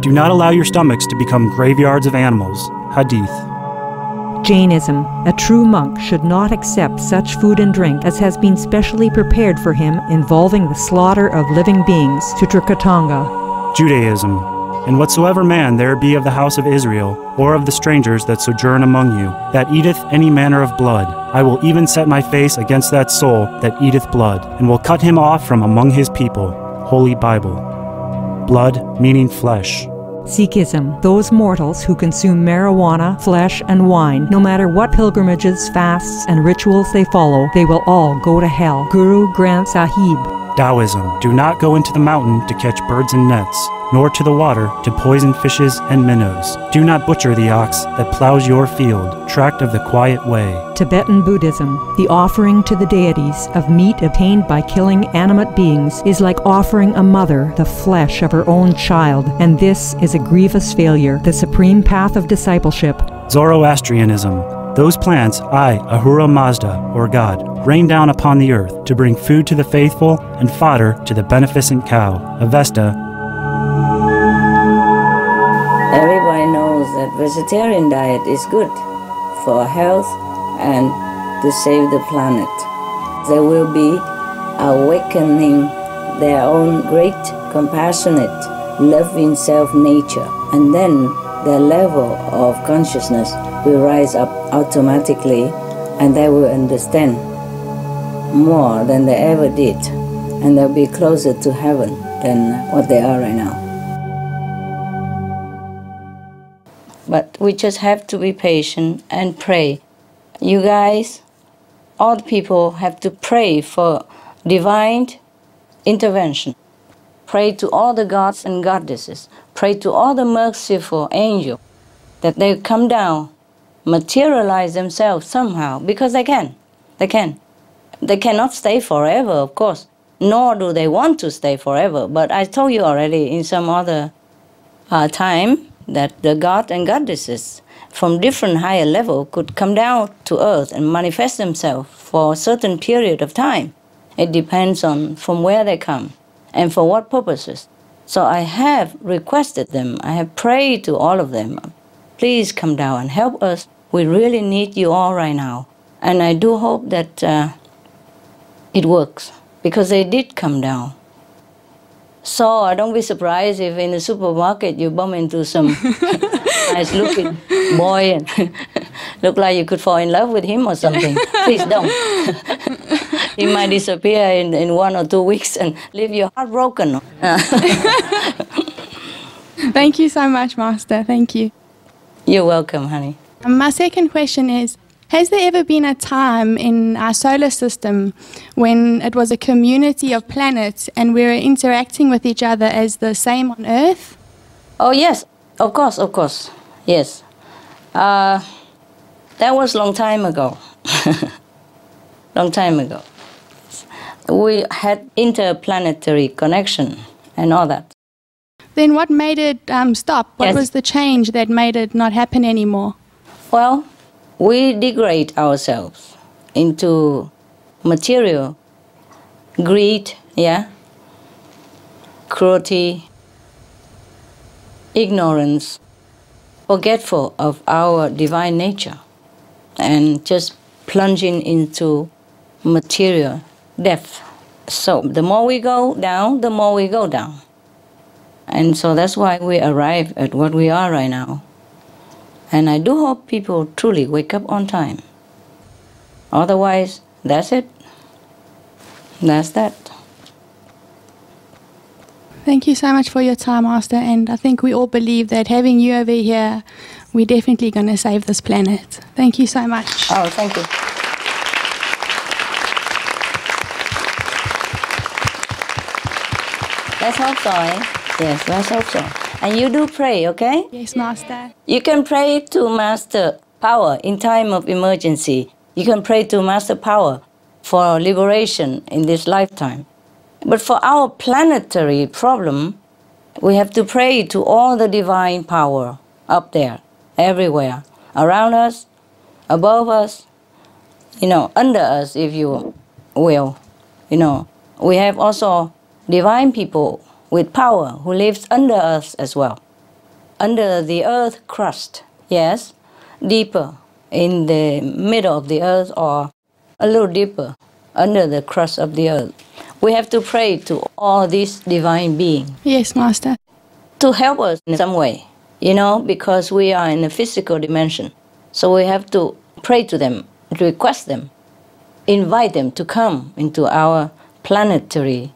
Do not allow your stomachs to become graveyards of animals. Hadith. Jainism. A true monk should not accept such food and drink as has been specially prepared for him involving the slaughter of living beings. Sutrakatanga. Judaism. And whatsoever man there be of the house of Israel, or of the strangers that sojourn among you, that eateth any manner of blood, I will even set my face against that soul that eateth blood, and will cut him off from among his people. Holy Bible. Blood meaning flesh. Sikhism, those mortals who consume marijuana, flesh, and wine, no matter what pilgrimages, fasts, and rituals they follow, they will all go to hell. Guru Granth Sahib. Taoism, do not go into the mountain to catch birds and nets, nor to the water to poison fishes and minnows. Do not butcher the ox that plows your field, tract of the quiet way. Tibetan Buddhism, the offering to the deities of meat obtained by killing animate beings is like offering a mother the flesh of her own child, and this is a grievous failure, the supreme path of discipleship. Zoroastrianism, those plants I, Ahura Mazda, or God, rain down upon the earth to bring food to the faithful and fodder to the beneficent cow. Avesta. Everybody knows that vegetarian diet is good for health and to save the planet. They will be awakening their own great, compassionate, loving self-nature, and then their level of consciousness will rise up automatically, and they will understand more than they ever did, and they'll be closer to heaven than what they are right now. But we just have to be patient and pray. You guys, all the people have to pray for divine intervention. Pray to all the gods and goddesses. Pray to all the merciful angels that they come down, materialize themselves somehow, because they can. They can. They cannot stay forever, of course, nor do they want to stay forever. But I told you already in some other time that the god and goddesses from different higher level could come down to earth and manifest themselves for a certain period of time. It depends on from where they come and for what purposes. So I have requested them, I have prayed to all of them, please come down and help us. We really need you all right now. And I do hope that it works, because they did come down. So don't be surprised if in the supermarket you bump into some nice-looking boy and look like you could fall in love with him or something. Please don't. He might disappear in 1 or 2 weeks and leave you heartbroken. Thank you so much, Master. Thank you. You're welcome, honey. My second question is, has there ever been a time in our solar system when it was a community of planets and we were interacting with each other as the same on Earth? Oh, yes. Of course. Yes. That was a long time ago. Long time ago. We had interplanetary connection and all that. Then what made it stop? What Yes. was the change that made it not happen anymore? Well, we degrade ourselves into material, greed, cruelty, ignorance, forgetful of our divine nature, and just plunging into material death. So the more we go down, the more we go down. And so that's why we arrive at what we are right now. And I do hope people truly wake up on time. Otherwise, that's it. That's that. Thank you so much for your time, Master. And I think we all believe that having you over here, we're definitely going to save this planet. Thank you so much. Oh, thank you. Let's hope so, eh? Yes, let's hope so. And you do pray, okay? Yes, Master. You can pray to Master Power in time of emergency. You can pray to Master Power for liberation in this lifetime. But for our planetary problem, we have to pray to all the divine power up there, everywhere, around us, above us, under us, if you will. We have also divine people with power who lives under us as well. Under the earth crust, yes, deeper in the middle of the earth or a little deeper under the crust of the earth. We have to pray to all these divine beings. Yes, Master. to help us in some way, you know, because we are in a physical dimension. So we have to pray to them, request them, invite them to come into our planetary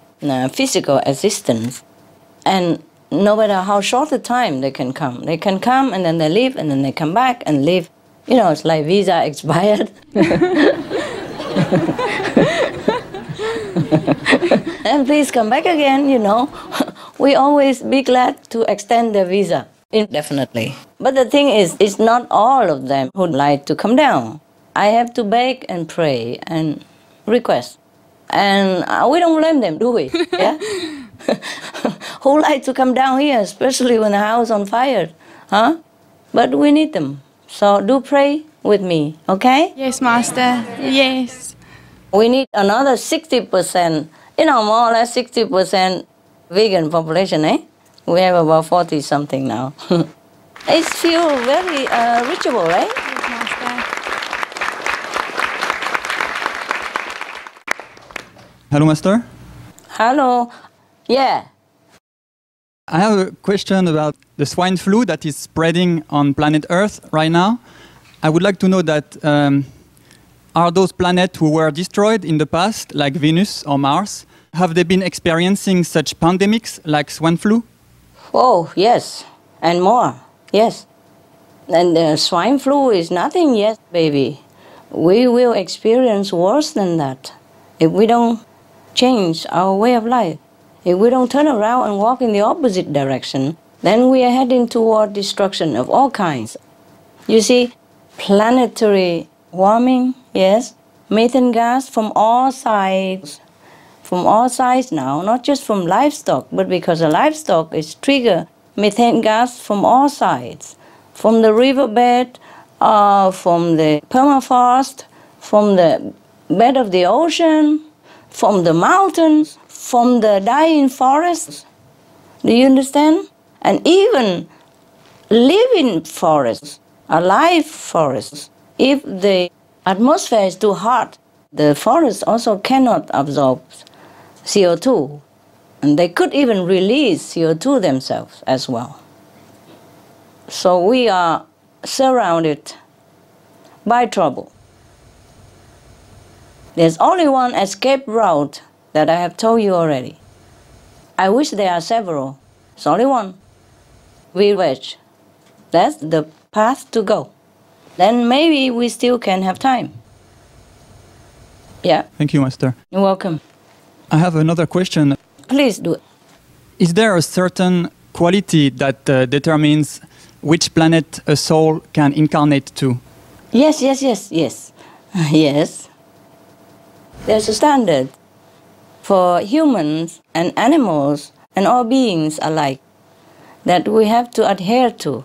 physical existence. And no matter how short the time they can come and then they leave and then they come back and leave. You know, it's like visa expired. And please come back again, you know. We always be glad to extend their visa indefinitely. But the thing is, it's not all of them who'd like to come down. I have to beg and pray and request. And we don't blame them, do we? Yeah? Who like to come down here, especially when the house is on fire? Huh? But we need them. So do pray with me, okay? Yes, Master. Yes. We need another 60%, you know, more or less 60% vegan population, eh? We have about 40-something now. It feels very reachable, right? Yes, Master. Hello, Master. Hello. Yeah. I have a question about the swine flu that is spreading on planet Earth right now. I would like to know that are those planets who were destroyed in the past, like Venus or Mars, have they been experiencing such pandemics like swine flu? Oh, yes. And more. Yes. And the swine flu is nothing yet, baby. We will experience worse than that if we don't change our way of life. If we don't turn around and walk in the opposite direction, then we are heading toward destruction of all kinds. You see, planetary warming, yes, methane gas from all sides now, not just from livestock, but because the livestock is trigger methane gas from all sides, from the riverbed, from the permafrost, from the bed of the ocean, from the mountains, from the dying forests. Do you understand? And even living forests, alive forests. If the atmosphere is too hot, the forests also cannot absorb CO2. And they could even release CO2 themselves as well. So we are surrounded by trouble. There's only one escape route that I have told you already. I wish there are several. It's only one. We wedge. That's the path to go. Then maybe we still can have time. Yeah. Thank you, Master. You're welcome. I have another question. Please do it. Is there a certain quality that determines which planet a soul can incarnate to? Yes. Yes. There's a standard for humans and animals and all beings alike that we have to adhere to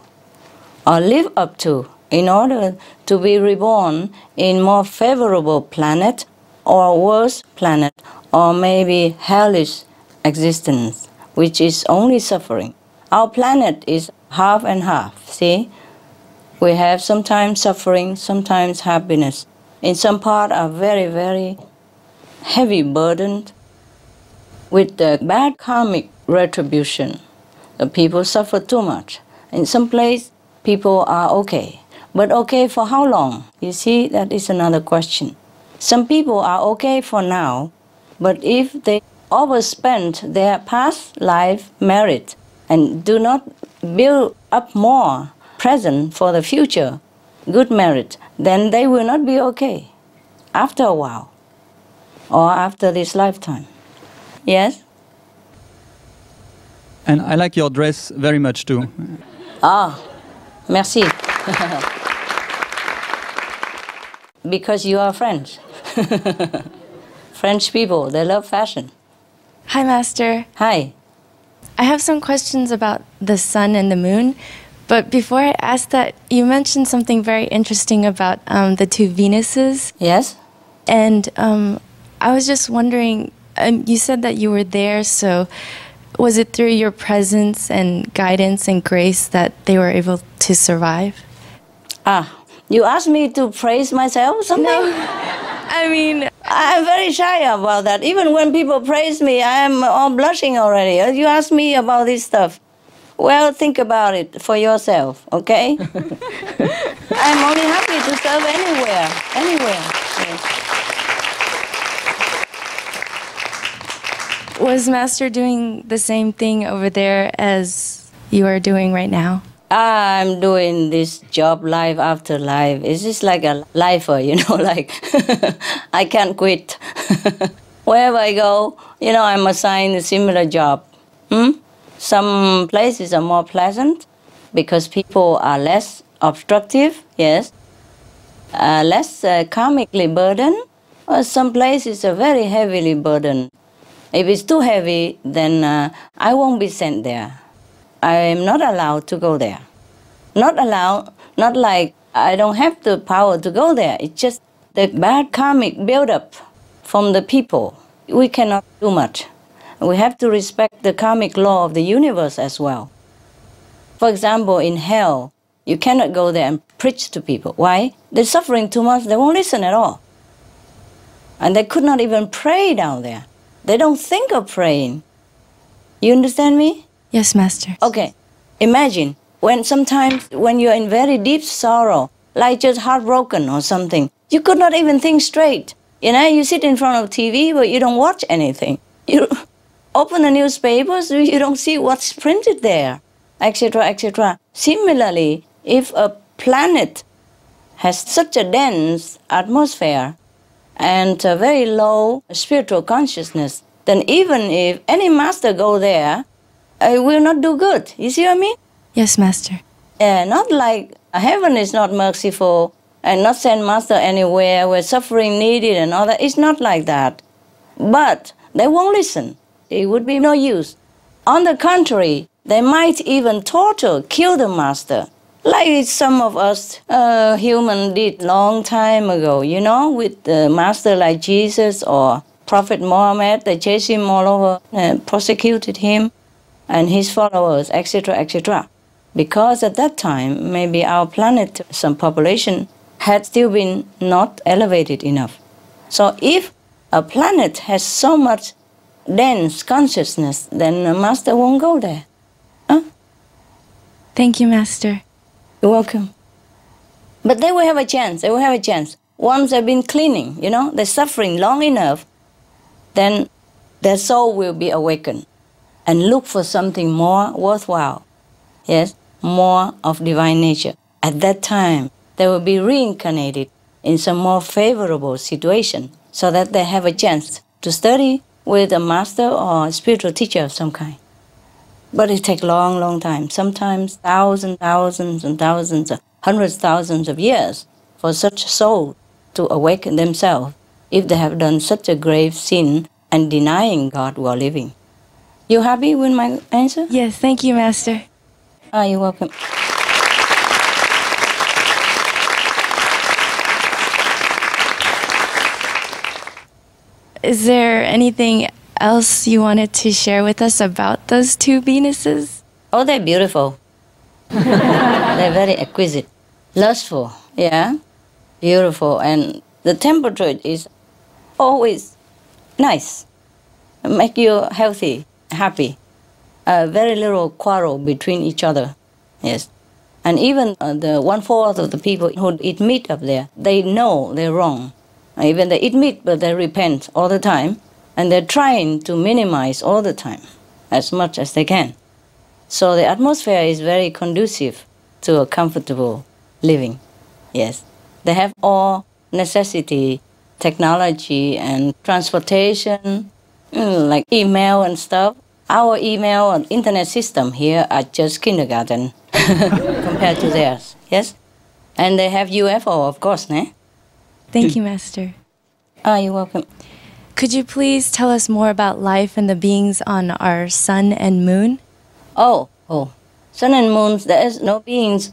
or live up to in order to be reborn in more favorable planet or worse planet or maybe hellish existence, which is only suffering. Our planet is half and half, see? We have sometimes suffering, sometimes happiness. In some part are very, very heavy burdened with the bad karmic retribution. The people suffer too much. In some place, people are okay. But okay for how long? You see, that is another question. Some people are okay for now, but if they overspend their past life merit and do not build up more present for the future good merit, then they will not be okay after a while or after this lifetime. Yes? And I like your dress very much too. Ah, merci. Because you are French. French people, they love fashion. Hi, Master. Hi. I have some questions about the sun and the moon. But before I ask that, you mentioned something very interesting about the two Venuses. Yes. And I was just wondering, you said that you were there, so was it through your presence and guidance and grace that they were able to survive? You asked me to praise myself or something? No. I mean, I'm very shy about that. Even when people praise me, I'm all blushing already. You ask me about this stuff. Well, think about it for yourself, okay? I'm only happy to serve anywhere. Yes. Was Master doing the same thing over there as you are doing right now? I'm doing this job life after life. It's just like a lifer, like I can't quit. Wherever I go, I'm assigned a similar job. Some places are more pleasant because people are less obstructive, yes, less karmically burdened, or some places are very heavily burdened. If it's too heavy, then I won't be sent there. I am not allowed to go there. Not allowed, not like I don't have the power to go there. It's just the bad karmic build-up from the people. We cannot do much. We have to respect the karmic law of the universe as well. For example, in hell, you cannot go there and preach to people. Why? They're suffering too much, they won't listen at all. And they could not even pray down there. They don't think of praying. You understand me? Yes, Master. Okay, imagine sometimes when you're in very deep sorrow, like just heartbroken or something, you could not even think straight. You sit in front of TV, but you don't watch anything. You open the newspapers, you don't see what's printed there, etc., etc. Similarly, if a planet has such a dense atmosphere and a very low spiritual consciousness, then even if any master go there, it will not do good. You see what I mean? Yes, Master. Not like heaven is not merciful and not send master anywhere where suffering needed and all that. It's not like that. But they won't listen. It would be no use. On the contrary, they might even torture, kill the master, like some of us human did long time ago, with the master like Jesus or Prophet Muhammad. They chased him all over, prosecuted him and his followers, etc., etc. Because at that time, maybe our planet, some population, had still been not elevated enough. So if a planet has so much dense consciousness, then the master won't go there. Huh? Thank you, Master. You're welcome. But they will have a chance. They will have a chance. Once they've been cleaning, they're suffering long enough, then their soul will be awakened and look for something more worthwhile. Yes, more of divine nature. At that time, they will be reincarnated in some more favorable situation so that they have a chance to study with a master or a spiritual teacher of some kind. But it takes long, long time, sometimes thousands and thousands, hundreds of thousands of years for such soul to awaken themselves if they have done such a grave sin and denying God while living. You happy with my answer? Yes, thank you, Master. You're welcome. Is there anything else you wanted to share with us about those two Venuses? Oh, they're beautiful. They're very exquisite. Lustful, yeah. Beautiful. And the temperature is always nice. Make you healthy, happy. Very little quarrel between each other, yes. And even the 1/4 of the people who eat meat up there, they know they're wrong. Even they eat meat, but they repent all the time. And they're trying to minimize all the time, as much as they can. So the atmosphere is very conducive to a comfortable living, yes. They have all necessity, technology and transportation, like email and stuff. Our email and internet system here are just kindergarten compared to theirs, yes? And they have UFO, of course, ne? Thank you, Master. You're welcome. Could you please tell us more about life and the beings on our sun and moon? Oh, sun and moon, there is no beings.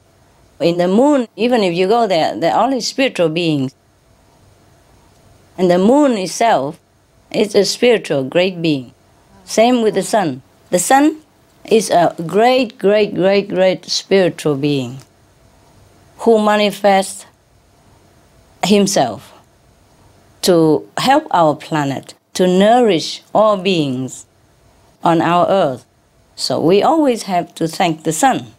In the moon, even if you go there, they're only spiritual beings. And the moon itself is a spiritual, great being. Same with the sun. The sun is a great, great, great, great spiritual being who manifests himself to help our planet, to nourish all beings on our earth So we always have to thank the sun.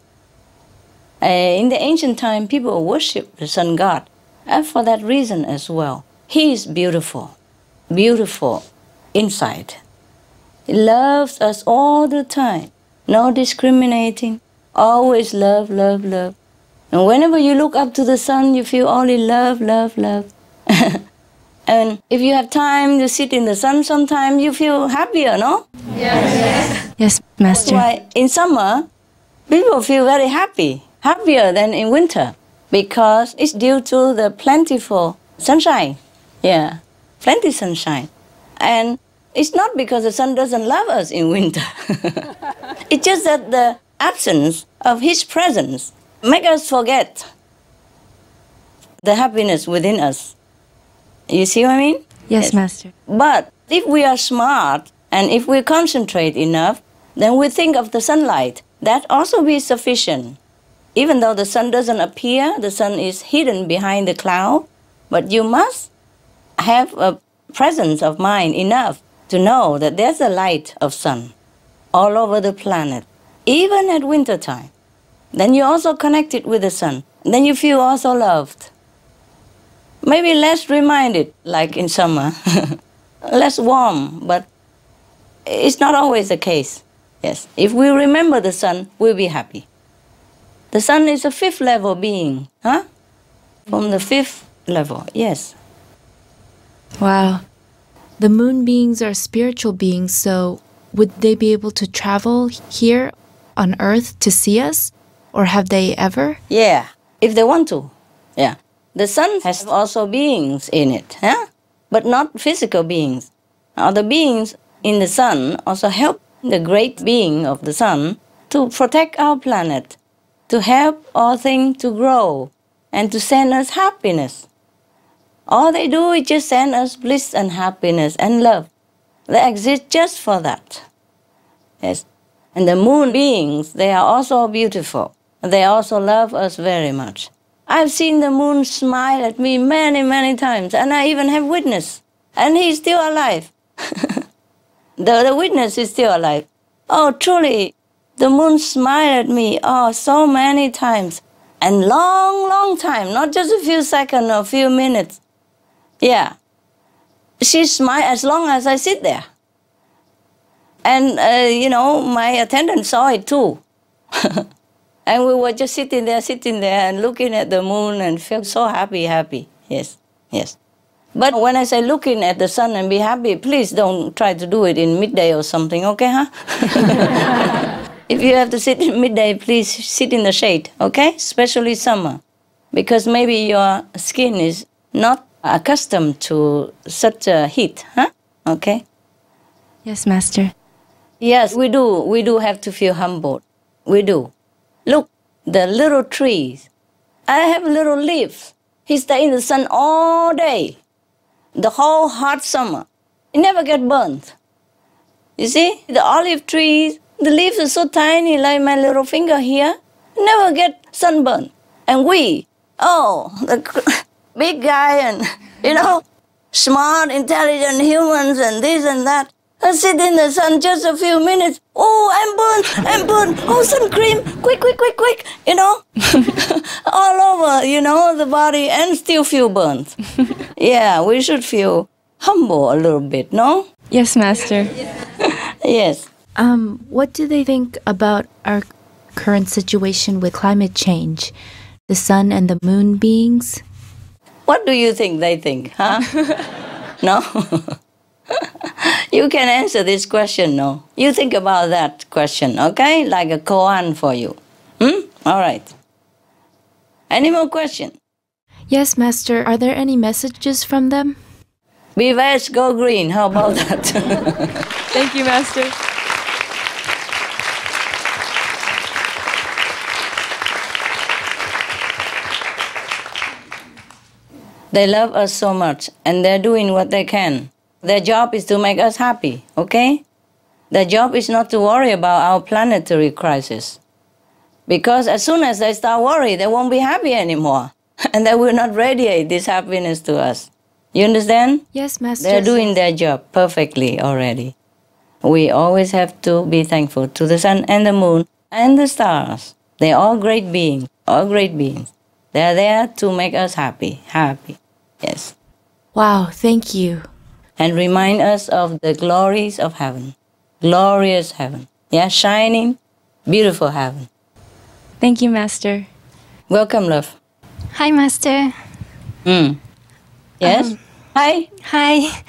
In the ancient time, people worship the sun god, and for that reason as well. He is beautiful, beautiful inside. He loves us all the time, no discriminating, always love, love, love. And whenever you look up to the sun, you feel only love, love, love. And if you have time to sit in the sun sometime, you feel happier, no? Yes. Yes, Master. That's why in summer, people feel very happy, happier than in winter, because it's due to the plentiful sunshine. Yeah, plenty sunshine. And it's not because the sun doesn't love us in winter. It's just that the absence of his presence makes us forget the happiness within us. You see what I mean? Yes, Master. But if we are smart and if we concentrate enough, then we think of the sunlight. That also be sufficient. Even though the sun doesn't appear, the sun is hidden behind the cloud, but you must have a presence of mind enough to know that there's a light of sun all over the planet, even at winter time. Then you're also connected with the sun. Then you feel also loved. Maybe less reminded, like in summer, less warm, but it's not always the case. Yes, if we remember the sun, we'll be happy. The sun is a fifth level being, huh? From the fifth level, yes. Wow. The moon beings are spiritual beings, so would they be able to travel here on Earth to see us? Or have they ever? Yeah, if they want to, yeah. The sun has also beings in it, huh? But not physical beings. Other beings in the sun also help the great being of the sun to protect our planet, to help all things to grow, and to send us happiness. All they do is just send us bliss and happiness and love. They exist just for that. Yes. And the moon beings, they are also beautiful. They also love us very much. I've seen the moon smile at me many, many times, and I even have witness. And he's still alive. The witness is still alive. Oh, truly, the moon smiled at me, oh, so many times. And long, long time, not just a few seconds or a few minutes. Yeah. She smiled as long as I sit there. And, my attendant saw it too. And we were just sitting there and looking at the moon and felt so happy. Yes, yes. But when I say looking at the sun and be happy, please don't try to do it in midday or something, okay, huh? If you have to sit in midday, please sit in the shade, okay? Especially summer. Because maybe your skin is not accustomed to such a heat, huh? Okay? Yes, Master. Yes, we do. We do have to feel humbled. We do. Look, the little trees. I have little leaves. He stay in the sun all day. The whole hot summer. It never get burnt. You see, the olive trees, the leaves are so tiny, like my little finger here. Never get sunburned. And we, the big guy and, smart, intelligent humans and this and that. I sit in the sun just a few minutes. Oh, I'm burned. Oh, sun cream. Quick. All over, the body and still feel burnt. Yeah, we should feel humble a little bit, no? Yes, Master. Yes. What do they think about our current situation with climate change? The sun and the moon beings? What do you think they think, huh? No? You can answer this question, no? You think about that question, okay? Like a koan for you. All right. Any more questions? Yes, Master. Are there any messages from them? Be veg, go green. How about that? Thank you, Master. They love us so much, and they're doing what they can. Their job is to make us happy, okay? Their job is not to worry about our planetary crisis. Because as soon as they start worrying, they won't be happy anymore. And they will not radiate this happiness to us. You understand? Yes, Master. They're doing their job perfectly already. We always have to be thankful to the sun and the moon and the stars. They're all great beings, all great beings. They're there to make us happy, happy. Yes. Wow, thank you. And remind us of the glories of heaven. Glorious heaven. Yeah, shining, beautiful heaven. Thank you, Master. Welcome, love. Hi, Master. Yes? Hi. Hi.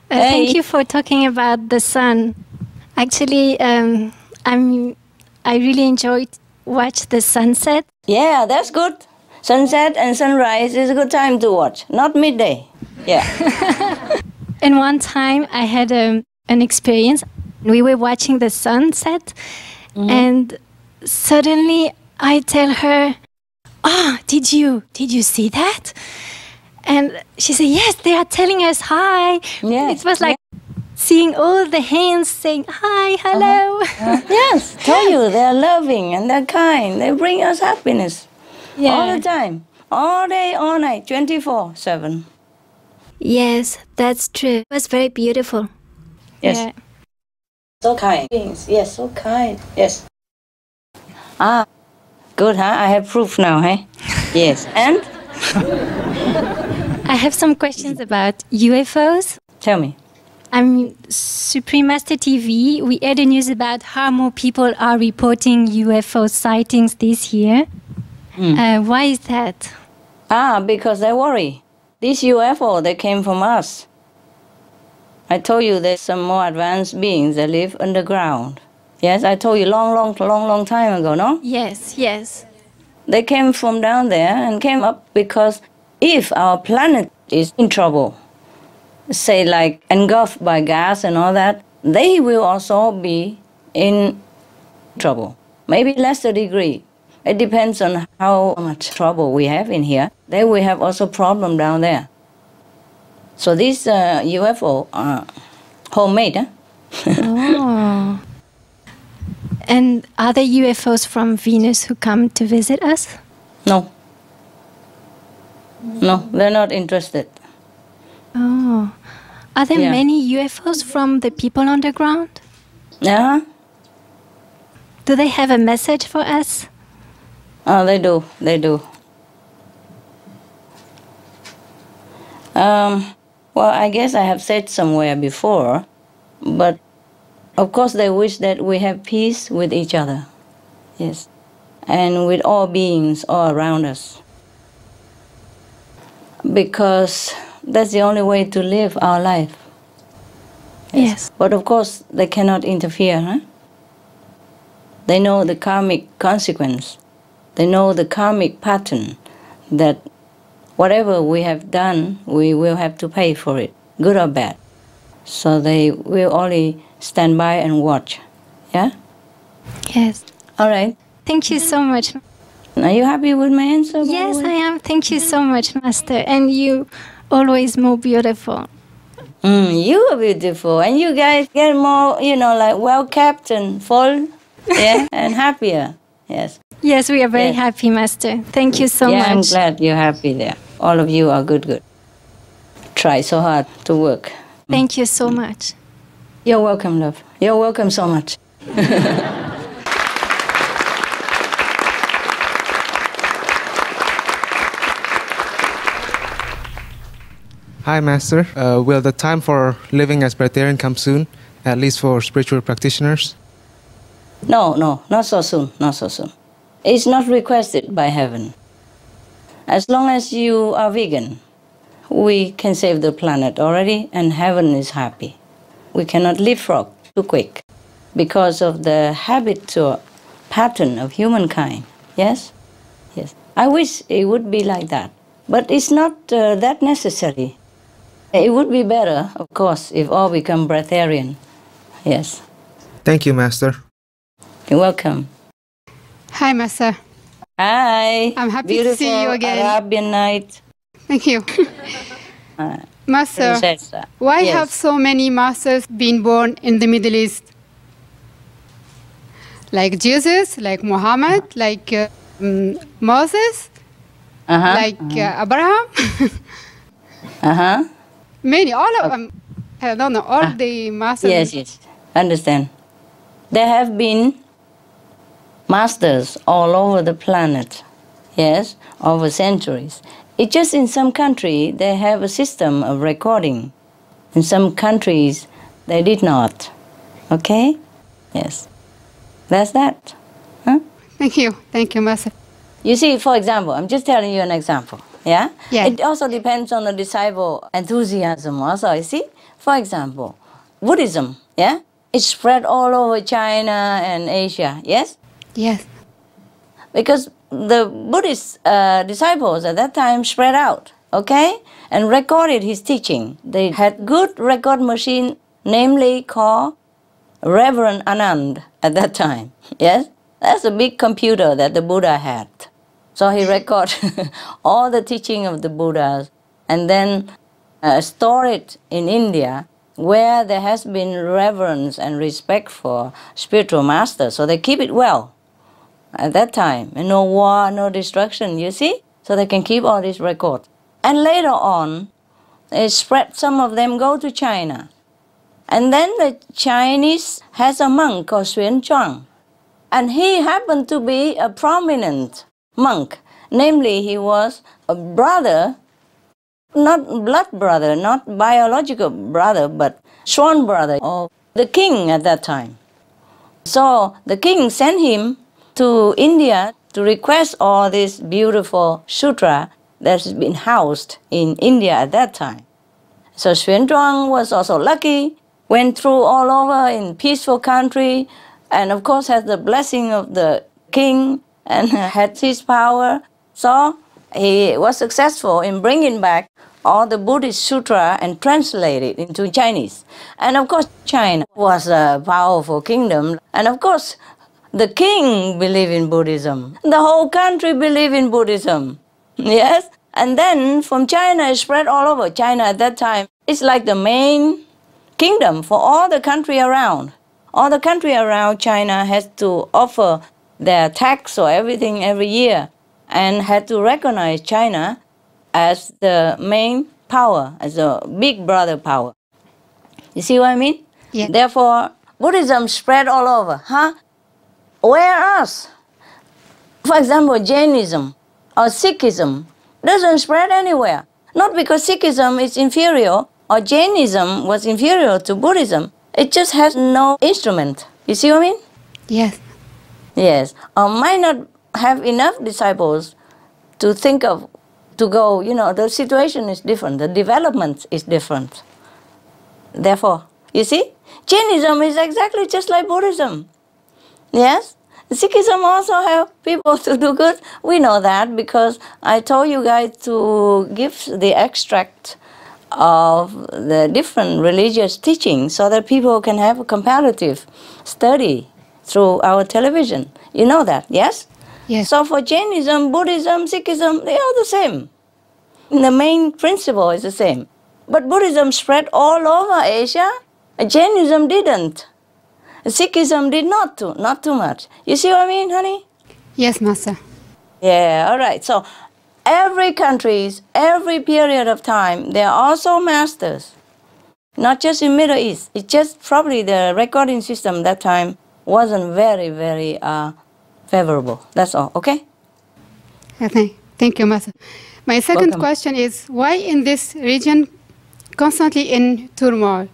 Thank you for talking about the sun. Actually, I really enjoyed watch the sunset. Yeah, that's good. Sunset and sunrise is a good time to watch, not midday. Yeah. And one time I had an experience. We were watching the sunset, and suddenly I tell her, "Oh, did you see that?" And she said, "Yes, they are telling us hi." Yeah. It was like seeing all the hands saying hi, hello. Yes, tell you, they're loving and they're kind. They bring us happiness all the time, all day, all night, 24/7. Yes, that's true. It was very beautiful. Yes. Yeah. So kind. Yes, so kind. Yes. Ah, good, huh? I have proof now, huh? Yes. And? I have some questions about UFOs. Tell me. I'm Supreme Master TV. We heard the news about how more people are reporting UFO sightings this year. Why is that? Because they worry. This UFO, they came from us. I told you there's some more advanced beings that live underground. Yes, I told you long time ago, no? Yes, yes. They came from down there and came up because if our planet is in trouble, say like engulfed by gas and all that, they will also be in trouble. Maybe lesser degree. It depends on how much trouble we have in here. They will have also problem down there. So these UFO are homemade, huh? Oh. And are there UFOs from Venus who come to visit us? No. No, they're not interested. Oh. Are there many UFOs from the people underground? Yeah. Do they have a message for us? Oh, they do. They do. Well, I guess I have said somewhere before, but of course they wish that we have peace with each other. Yes. And with all beings all around us. Because that's the only way to live our life. Yes. But of course they cannot interfere, huh? They know the karmic consequence. They know the karmic pattern that whatever we have done, we will have to pay for it, good or bad. So they will only stand by and watch. Yeah? Yes. All right. Thank you so much. Are you happy with my answer? Yes, I am. Thank you so much, Master. And you always more beautiful. You are beautiful. And you guys get more, like well-kept and full, yeah, and happier. Yes. Yes, we are very happy, Master. Thank you so much. Yeah, I'm glad you're happy there. All of you are good. Try so hard to work. Thank you so much. You're welcome, love. You're welcome so much. Hi, Master. Will the time for living as Breatharian come soon, at least for spiritual practitioners? No, not so soon, not so soon. It's not requested by heaven. As long as you are vegan, we can save the planet already, and heaven is happy. We cannot leapfrog too quick because of the habit or pattern of humankind. Yes? Yes. I wish it would be like that, but it's not that necessary. It would be better, of course, if all become breatharian. Yes. Thank you, Master. You're welcome. Hi, Master. Hi. I'm happy Beautiful to see you again. Arabian night. Thank you. Master, Princessa. why Yes. have so many masters been born in the Middle East? Like Jesus, like Muhammad, like Moses, like Abraham? Uh-huh. Many, all of them. I don't know, all the masters. Yes. Understand? There have been masters all over the planet, yes, over centuries. It's just in some countries they have a system of recording. In some countries they did not. Okay? Yes. That's that. Huh? Thank you, Master. You see, for example, I'm just telling you an example. Yeah? Yeah. It also depends on the disciple enthusiasm also, you see? For example, Buddhism, yeah? It spread all over China and Asia, yes? Yes. Because the Buddhist disciples at that time spread out, okay? And recorded his teaching. They had good record machine, namely called Reverend Anand at that time, yes? That's a big computer that the Buddha had. So he recorded all the teaching of the Buddhas and then store it in India where there has been reverence and respect for spiritual masters. So they keep it well at that time. And no war, no destruction, you see? So they can keep all these records. And later on, they spread, some of them go to China. And then the Chinese has a monk called Xuan Zhuang. And he happened to be a prominent monk. Namely, he was a brother, not blood brother, not biological brother, but sworn brother of the king at that time. So the king sent him to India to request all this beautiful sutra that's been housed in India at that time. So Xuan Zhuang was also lucky, went through all over in peaceful country, and of course had the blessing of the king and had his power. So he was successful in bringing back all the Buddhist sutra and translate it into Chinese. And of course China was a powerful kingdom. And of course the king believed in Buddhism. The whole country believed in Buddhism. Yes? And then from China it spread all over. China at that time, it's like the main kingdom for all the country around. All the country around China has to offer their tax or everything every year and had to recognize China as the main power, as a big brother power. You see what I mean? Yeah. Therefore, Buddhism spread all over. Huh? Whereas, for example, Jainism or Sikhism doesn't spread anywhere. Not because Sikhism is inferior or Jainism was inferior to Buddhism. It just has no instrument. You see what I mean? Yes. Yes. Or might not have enough disciples to think of, to go, you know, the situation is different. The development is different. Therefore, you see, Jainism is exactly just like Buddhism. Yes? Sikhism also help people to do good. We know that because I told you guys to give the extract of the different religious teachings so that people can have a comparative study through our television. You know that, yes? Yes. So for Jainism, Buddhism, Sikhism, they are the same. The main principle is the same. But Buddhism spread all over Asia. Jainism didn't. Sikhism did not too much. You see what I mean, honey? Yes, Master. Yeah, all right. So every country, every period of time, there are also masters. Not just in Middle East. It's just probably the recording system that time wasn't very, very favorable. That's all, okay? Okay. Thank you, Master. My second Welcome. question is, why in this region constantly in turmoil?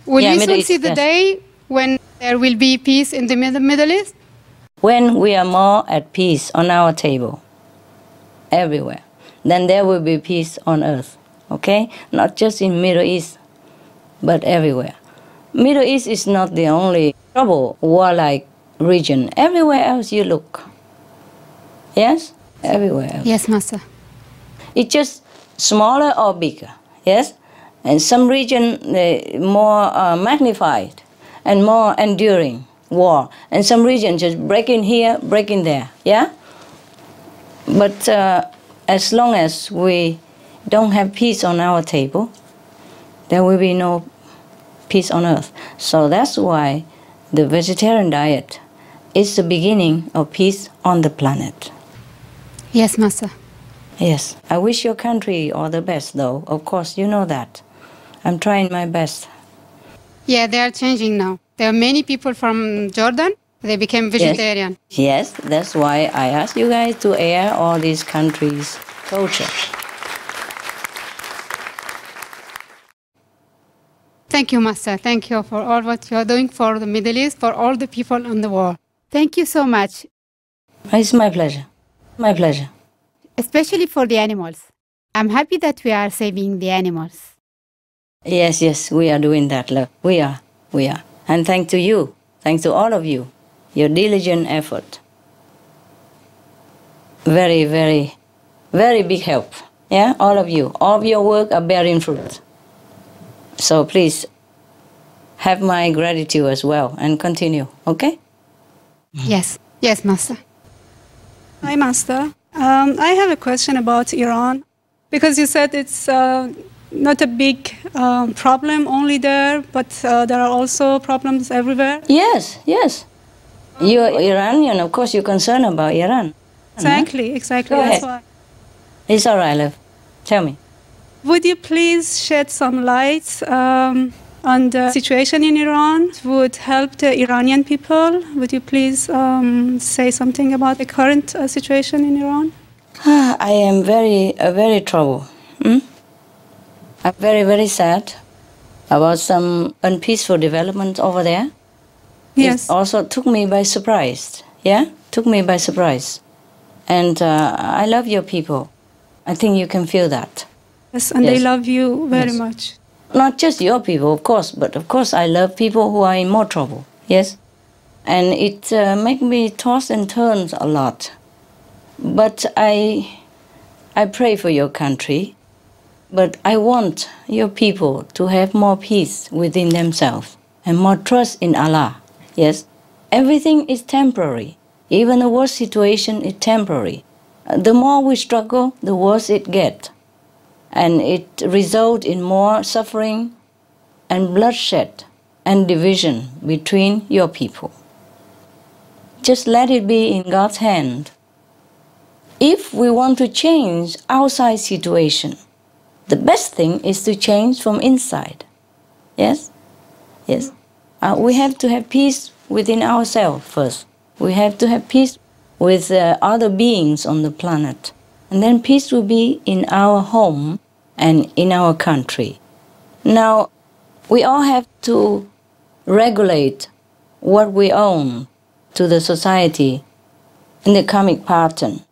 Will Yeah, we Middle soon East, see the yes. day when there will be peace in the Middle East? When we are more at peace on our table, everywhere, then there will be peace on earth, okay? Not just in Middle East, but everywhere. Middle East is not the only trouble, warlike region. Everywhere else you look. Yes? Everywhere else. Yes, Master. It's just smaller or bigger, yes? And some region more magnified and more enduring war. And some region just breaking here, breaking there, yeah? But as long as we don't have peace on our table, there will be no peace on earth. So that's why the vegetarian diet is the beginning of peace on the planet. Yes, Master. Yes. I wish your country all the best, though. Of course, you know that. I'm trying my best. Yeah, they are changing now. There are many people from Jordan, they became vegetarian. Yes, that's why I asked you guys to air all these countries' culture. Thank you, Master. Thank you for all what you are doing for the Middle East, for all the people in the world. Thank you so much. It's my pleasure. My pleasure. Especially for the animals. I'm happy that we are saving the animals. Yes, yes, we are doing that, love. We are. And thanks to you, thanks to all of you, your diligent effort. Very, very, very big help. Yeah, all of you. All of your work are bearing fruit. So please have my gratitude as well and continue, okay? Yes, yes, Master. Hi, Master. I have a question about Iran, because you said it's not a big problem only there, but there are also problems everywhere. Yes, yes. You're Iranian, of course you're concerned about Iran. Exactly, exactly. Go That's ahead. why. It's all right, love. Tell me. Would you please shed some light on the situation in Iran? It would help the Iranian people. Would you please say something about the current situation in Iran? I am very troubled. I'm very, very sad about some unpeaceful developments over there. Yes. It also took me by surprise. Yeah? Took me by surprise. And I love your people. I think you can feel that. Yes, and they love you very much. Not just your people, of course, but of course I love people who are in more trouble. Yes? And it makes me toss and turns a lot. But I pray for your country. But I want your people to have more peace within themselves and more trust in Allah. Yes? Everything is temporary. Even the worst situation is temporary. The more we struggle, the worse it gets. And it results in more suffering and bloodshed and division between your people. Just let it be in God's hand. If we want to change outside situation, the best thing is to change from inside. Yes? Yes. We have to have peace within ourselves first. We have to have peace with other beings on the planet. And then peace will be in our home and in our country. Now, we all have to regulate what we own to the society in the karmic pattern.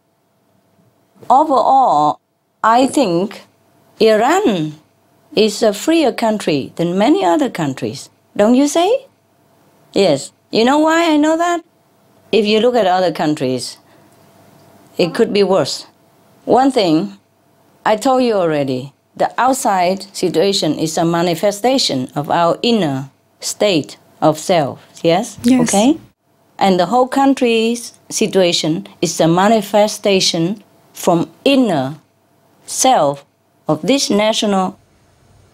Overall, I think Iran is a freer country than many other countries. Don't you say? Yes. You know why I know that? If you look at other countries, it could be worse. One thing, I told you already, the outside situation is a manifestation of our inner state of self. Yes? Yes. Okay? And the whole country's situation is a manifestation from inner self of this national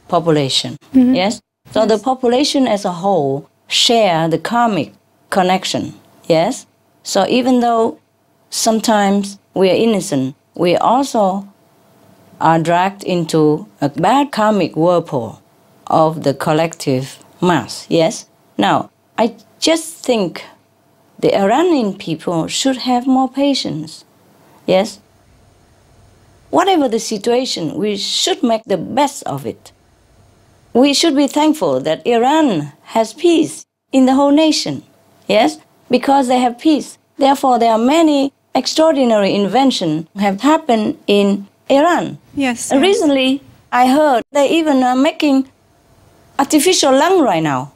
population. Mhm. Yes? So the population as a whole share the karmic connection. Yes? So even though sometimes we are innocent, we also are dragged into a bad karmic whirlpool of the collective mass. Yes? Now, I just think the Iranian people should have more patience. Yes? Whatever the situation, we should make the best of it. We should be thankful that Iran has peace in the whole nation. Yes? Because they have peace. Therefore, there are many extraordinary inventions have happened in Iran. Yes. Recently, I heard they even are making artificial lung right now.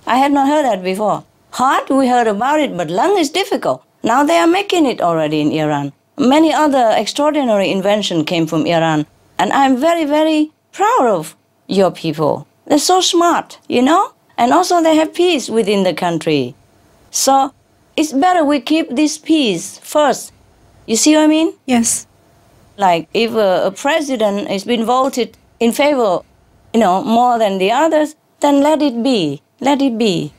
I had not heard that before. Heart, we heard about it, but lung is difficult. Now they are making it already in Iran. Many other extraordinary inventions came from Iran. And I'm very, very proud of your people. They're so smart, you know? And also they have peace within the country. So it's better we keep this peace first. You see what I mean? Yes. Like if a president has been voted in favor, more than the others, then let it be. Let it be.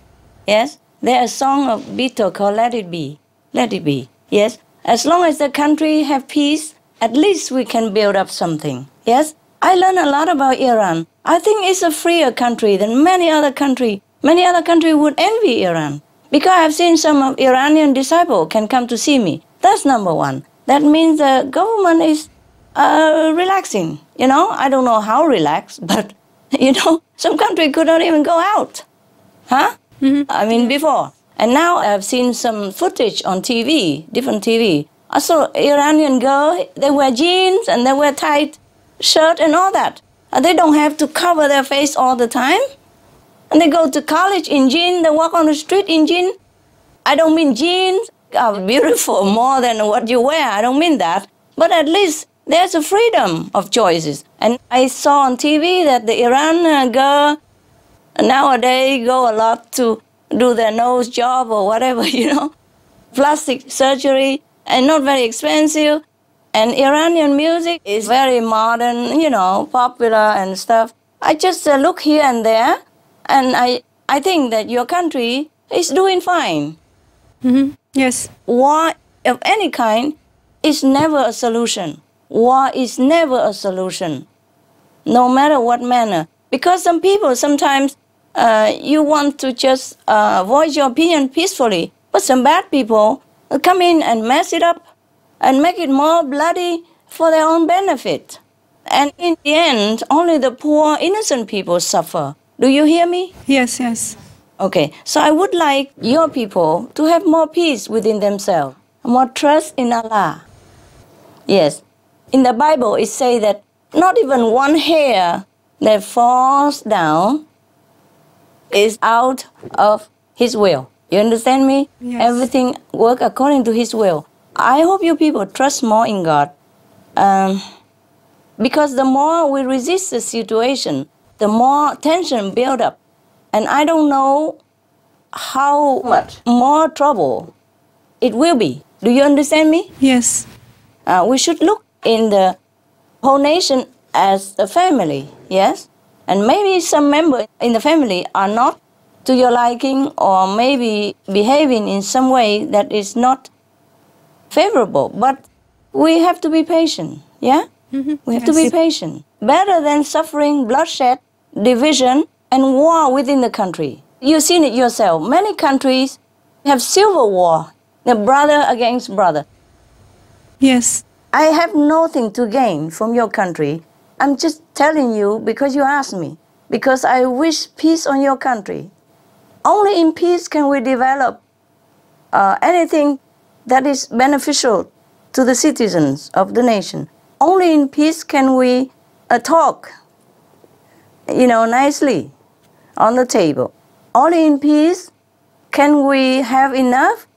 Yes? There's a song of Beatles called Let It Be. Let it be. Yes? As long as the country have peace, at least we can build up something. Yes? I learned a lot about Iran. I think it's a freer country than many other countries Many other countries would envy Iran. Because I've seen some of Iranian disciples can come to see me. That's number one. That means the government is relaxing. You know, I don't know how relaxed, but, you know, some country could not even go out. Huh? I mean, before. And now I've seen some footage on TV, different TV. I saw Iranian girl, they wear jeans and they wear tight shirt and all that. And they don't have to cover their face all the time. And they go to college in jeans, they walk on the street in jeans. I don't mean jeans are beautiful more than what you wear, I don't mean that. But at least there's a freedom of choices. And I saw on TV that the Iran girl nowadays go a lot to do their nose job or whatever, you know, plastic surgery, and not very expensive. And Iranian music is very modern, you know, popular and stuff. I just look here and there, and I think that your country is doing fine. Yes. War of any kind is never a solution. War is never a solution, no matter what manner. Because some people sometimes you want to just voice your opinion peacefully, but some bad people come in and mess it up and make it more bloody for their own benefit. And in the end, only the poor, innocent people suffer. Do you hear me? Yes, yes. Okay, so I would like your people to have more peace within themselves, more trust in Allah. Yes, in the Bible it says that not even one hair that falls down is out of His will. You understand me? Yes. Everything works according to His will. I hope you people trust more in God. Because the more we resist the situation, the more tension builds up. And I don't know how much more trouble it will be. Do you understand me? Yes. We should look in the whole nation as a family, yes? And maybe some members in the family are not to your liking or maybe behaving in some way that is not favorable. But we have to be patient, yeah? We have to be patient. Better than suffering, bloodshed, division, and war within the country. You've seen it yourself. Many countries have civil war, the brother against brother. Yes. I have nothing to gain from your country. I'm just telling you because you asked me, because I wish peace on your country. Only in peace can we develop anything that is beneficial to the citizens of the nation. Only in peace can we talk, you know, nicely on the table. Only in peace can we have enough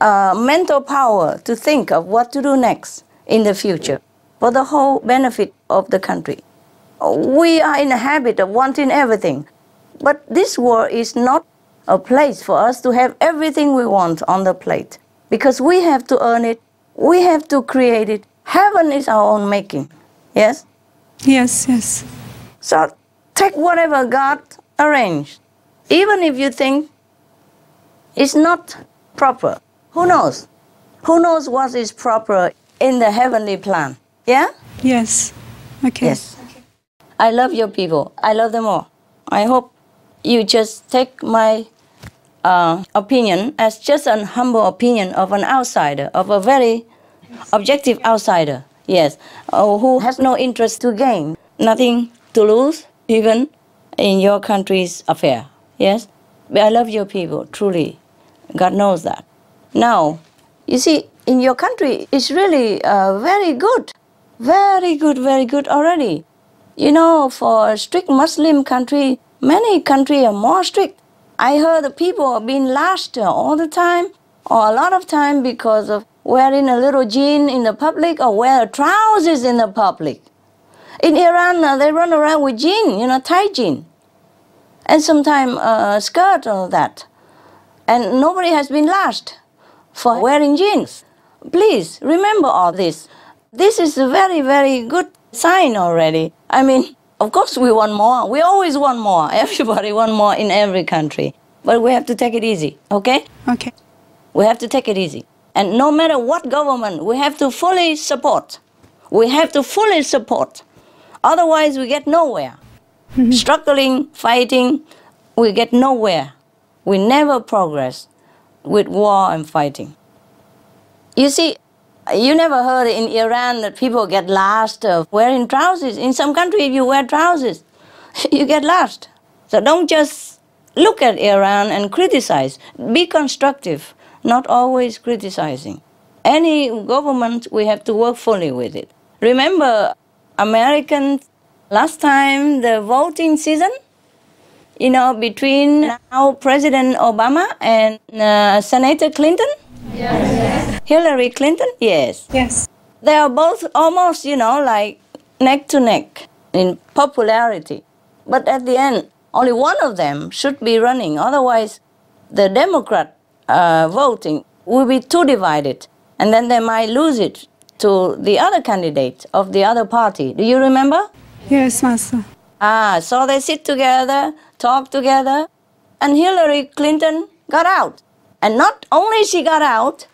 mental power to think of what to do next in the future for the whole benefit of the country. We are in the habit of wanting everything, but this world is not a place for us to have everything we want on the plate, because we have to earn it, we have to create it. Heaven is our own making, yes? Yes, yes. So take whatever God arranged, even if you think it's not proper. Who knows? Who knows what is proper in the heavenly plan? Yeah? Yes. Okay. Yes. I love your people. I love them all. I hope you just take my opinion as just an humble opinion of an outsider, of a very objective outsider, yes, who has no interest to gain, nothing to lose, even in your country's affair, yes? But I love your people, truly. God knows that. Now, you see, in your country, it's really very good already. You know, for a strict Muslim country, many countries are more strict. I heard the people are being lashed all the time, or a lot of time, because of wearing a little jean in the public or wear trousers in the public. In Iran, they run around with jean, you know, tight jean, and sometimes a skirt or that. And nobody has been lashed for wearing jeans. Please remember all this. This is a very, very good sign already. I mean, of course we want more. We always want more. Everybody wants more in every country. But we have to take it easy, okay? Okay. We have to take it easy. And no matter what government, we have to fully support. We have to fully support. Otherwise, we get nowhere. Struggling, fighting we get nowhere. We never progress with war and fighting. You see, you never heard in Iran that people get lost wearing trousers. In some countries, you wear trousers, you get lost. So don't just look at Iran and criticize. Be constructive, not always criticizing. Any government, we have to work fully with it. Remember, Americans, last time the voting season, you know, between now President Obama and Senator Clinton? Yes. Hillary Clinton? Yes. Yes. They are both almost, you know, like neck to neck in popularity. But at the end, only one of them should be running. Otherwise, the Democrat voting will be too divided. And then they might lose it to the other candidate of the other party. Do you remember? Yes, Master. So they sit together, talk together, and Hillary Clinton got out. And not only she got out,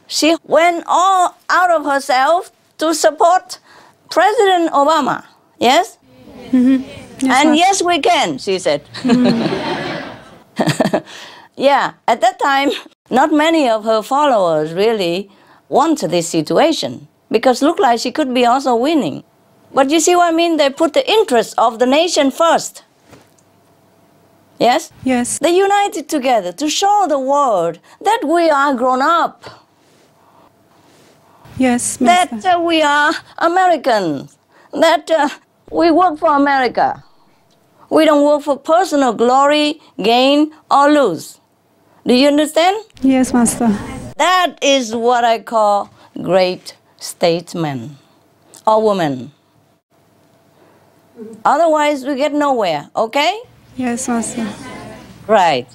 she went all out of herself to support President Obama. Yes? Mm-hmm. Yes, and Master. yes, we can, she said. Yeah, at that time, not many of her followers really wanted this situation because looked like she could be also winning. But you see what I mean? They put the interest of the nation first. Yes? Yes. They united together to show the world that we are grown up. Yes, Master. That we are Americans. That we work for America. We don't work for personal glory, gain, or lose. Do you understand? Yes, Master. That is what I call great statesman or woman. Otherwise, we get nowhere, okay? Yes, Master. Right.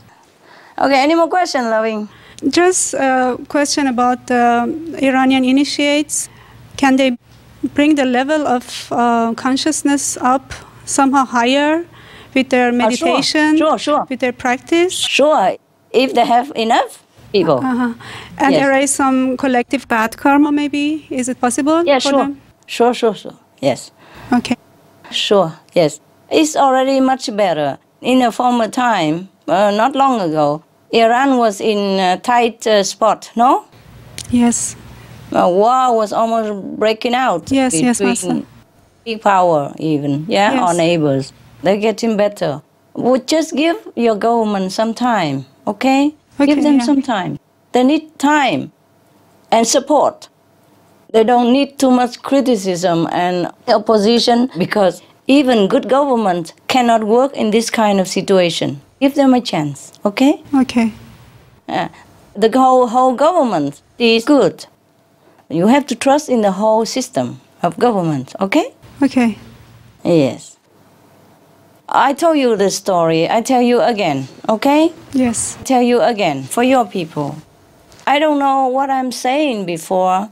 Okay, any more questions, Loving? Just a question about Iranian initiates. Can they bring the level of consciousness up somehow higher with their meditation, sure. with their practice? Sure, if they have enough people. And Yes. erase some collective bad karma, maybe? Is it possible? Yeah, for sure. them? Sure. Yes. Okay. Sure, yes. It's already much better. In a former time, not long ago, Iran was in a tight spot, no? Yes. War was almost breaking out. Yes, Master. Between big power even, Yes. our neighbors. They're getting better. Would just give your government some time, okay? Give them some time. They need time and support. They don't need too much criticism and opposition because even good government cannot work in this kind of situation. Give them a chance, okay? Okay. The whole government is good. You have to trust in the whole system of government, okay? Okay. Yes. I told you the story. I tell you again, okay? Yes. Tell you again, for your people. I don't know what I'm saying before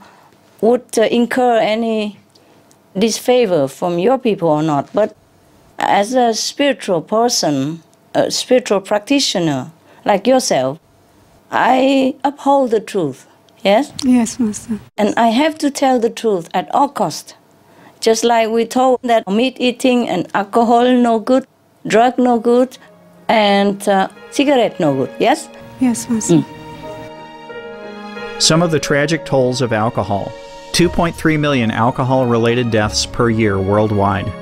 would incur any disfavor from your people or not, but as a spiritual person, a spiritual practitioner like yourself, I uphold the truth, yes? Yes, Master. And I have to tell the truth at all cost. Just like we told that meat eating and alcohol no good, drug no good, and cigarette no good, yes? Yes, Master. Some of the tragic tolls of alcohol. 2.3 million alcohol-related deaths per year worldwide.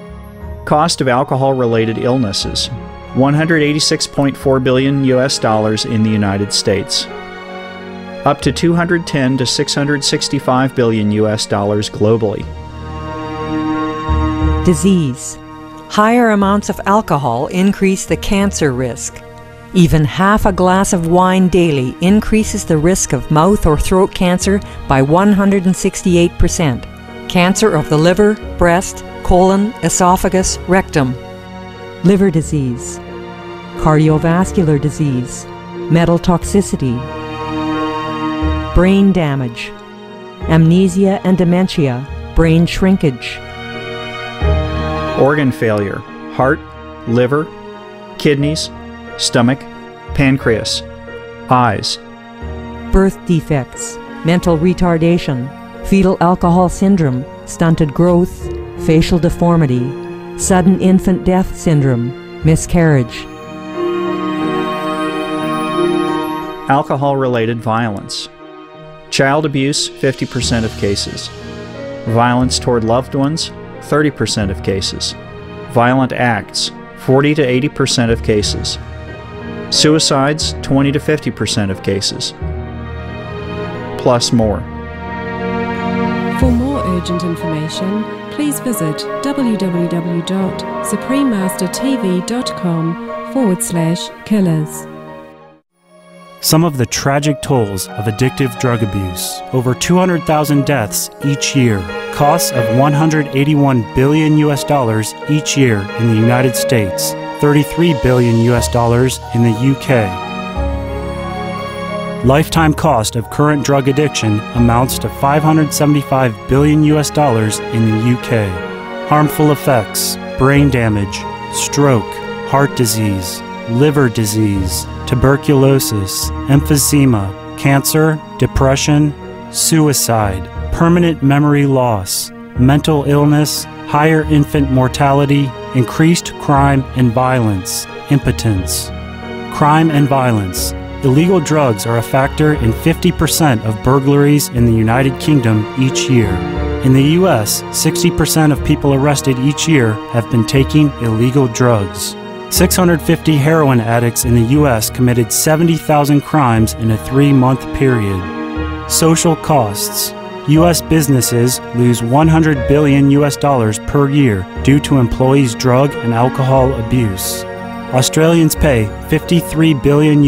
Cost of alcohol-related illnesses. $186.4 billion in the United States. Up to $210 to $665 billion globally. Disease. Higher amounts of alcohol increase the cancer risk. Even half a glass of wine daily increases the risk of mouth or throat cancer by 168%. Cancer of the liver, breast, colon, esophagus, rectum. Liver disease. Cardiovascular disease. Metal toxicity. Brain damage. Amnesia and dementia. Brain shrinkage. Organ failure. Heart, liver, kidneys, stomach, pancreas, eyes. Birth defects, mental retardation, fetal alcohol syndrome, stunted growth, facial deformity, sudden infant death syndrome, miscarriage. Alcohol-related violence. Child abuse, 50% of cases. Violence toward loved ones, 30% of cases. Violent acts, 40 to 80% of cases. Suicides, 20 to 50% of cases. Plus more. For more urgent information, please visit www.suprememastertv.com/killers. Some of the tragic tolls of addictive drug abuse. Over 200,000 deaths each year. Costs of $181 billion each year in the United States. $33 billion in the UK. Lifetime cost of current drug addiction amounts to $575 billion in the UK. Harmful effects: brain damage, stroke, heart disease, liver disease, tuberculosis, emphysema, cancer, depression, suicide, permanent memory loss, mental illness, higher infant mortality, increased crime and violence, impotence. Crime and violence. Illegal drugs are a factor in 50% of burglaries in the United Kingdom each year. In the US, 60% of people arrested each year have been taking illegal drugs. 650 heroin addicts in the US committed 70,000 crimes in a 3-month period. Social costs. U.S. businesses lose $100 billion per year due to employees' drug and alcohol abuse. Australians pay $53 billion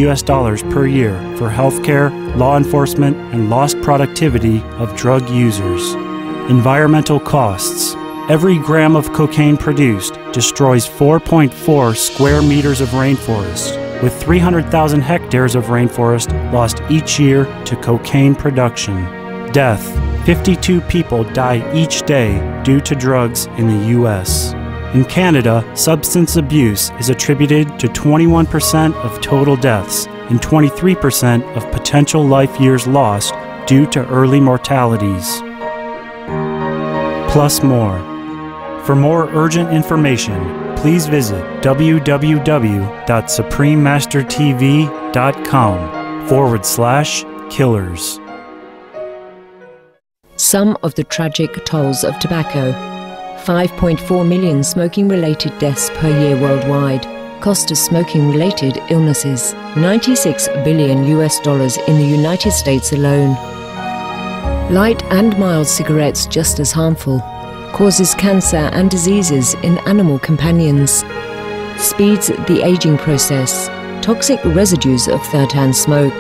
per year for healthcare, law enforcement, and lost productivity of drug users. Environmental costs. Every gram of cocaine produced destroys 4.4 square meters of rainforest, with 300,000 hectares of rainforest lost each year to cocaine production. Death. 52 people die each day due to drugs in the U.S. In Canada, substance abuse is attributed to 21% of total deaths and 23% of potential life years lost due to early mortalities. Plus more. For more urgent information, please visit www.suprememastertv.com/killers. Some of the tragic tolls of tobacco. 5.4 million smoking-related deaths per year worldwide. Cost of smoking-related illnesses. $96 billion in the United States alone. Light and mild cigarettes just as harmful. Causes cancer and diseases in animal companions. Speeds the aging process. Toxic residues of third-hand smoke.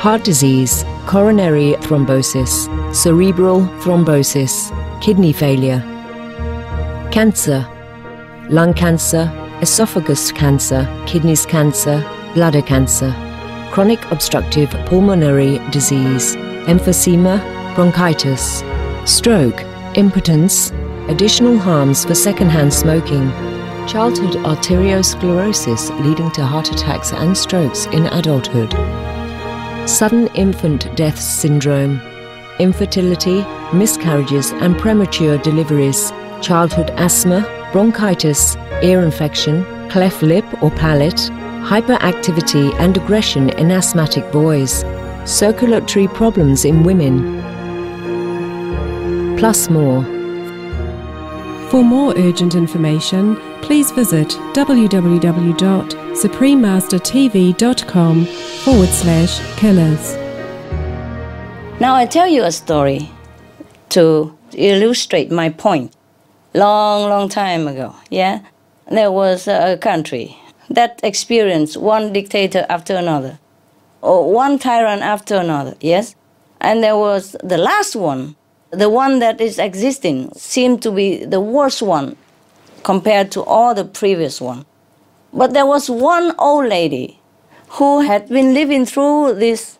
Heart disease, coronary thrombosis, cerebral thrombosis, kidney failure. Cancer, lung cancer, esophagus cancer, kidneys cancer, bladder cancer. Chronic obstructive pulmonary disease, emphysema, bronchitis. Stroke, impotence, additional harms for secondhand smoking. Childhood arteriosclerosis leading to heart attacks and strokes in adulthood. Sudden infant death syndrome, infertility, miscarriages and premature deliveries, childhood asthma, bronchitis, ear infection, cleft lip or palate, hyperactivity and aggression in asthmatic boys, circulatory problems in women. Plus more. For more urgent information, please visit www.suprememastertv.com/killers. Now I tell you a story to illustrate my point. Long time ago, yeah, there was a country that experienced one dictator after another, or one tyrant after another, yes? And there was the last one, the one that is existing, seemed to be the worst one compared to all the previous one. But there was one old lady who had been living through these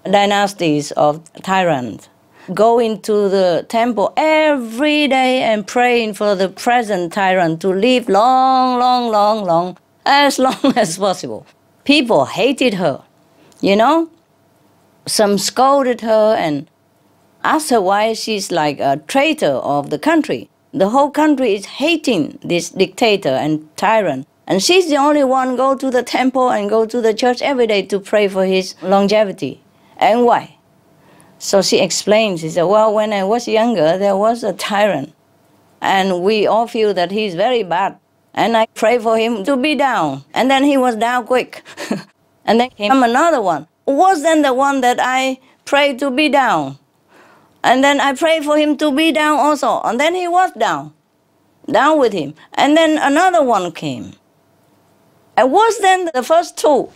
dynasties of tyrants, going to the temple every day and praying for the present tyrant to live long, as long as possible. People hated her, you know? Some scolded her and asked her why she's like a traitor of the country. The whole country is hating this dictator and tyrant And she's the only one go to the temple and go to the church every day to pray for his longevity. And why? So she explains, she said, well, when I was younger, there was a tyrant. And we all feel that he's very bad. And I pray for him to be down. And then he was down quick. And then came another one. Was then the one that I prayed to be down. And then I prayed for him to be down also. And then he was down with him. And then another one came. And was then the first two.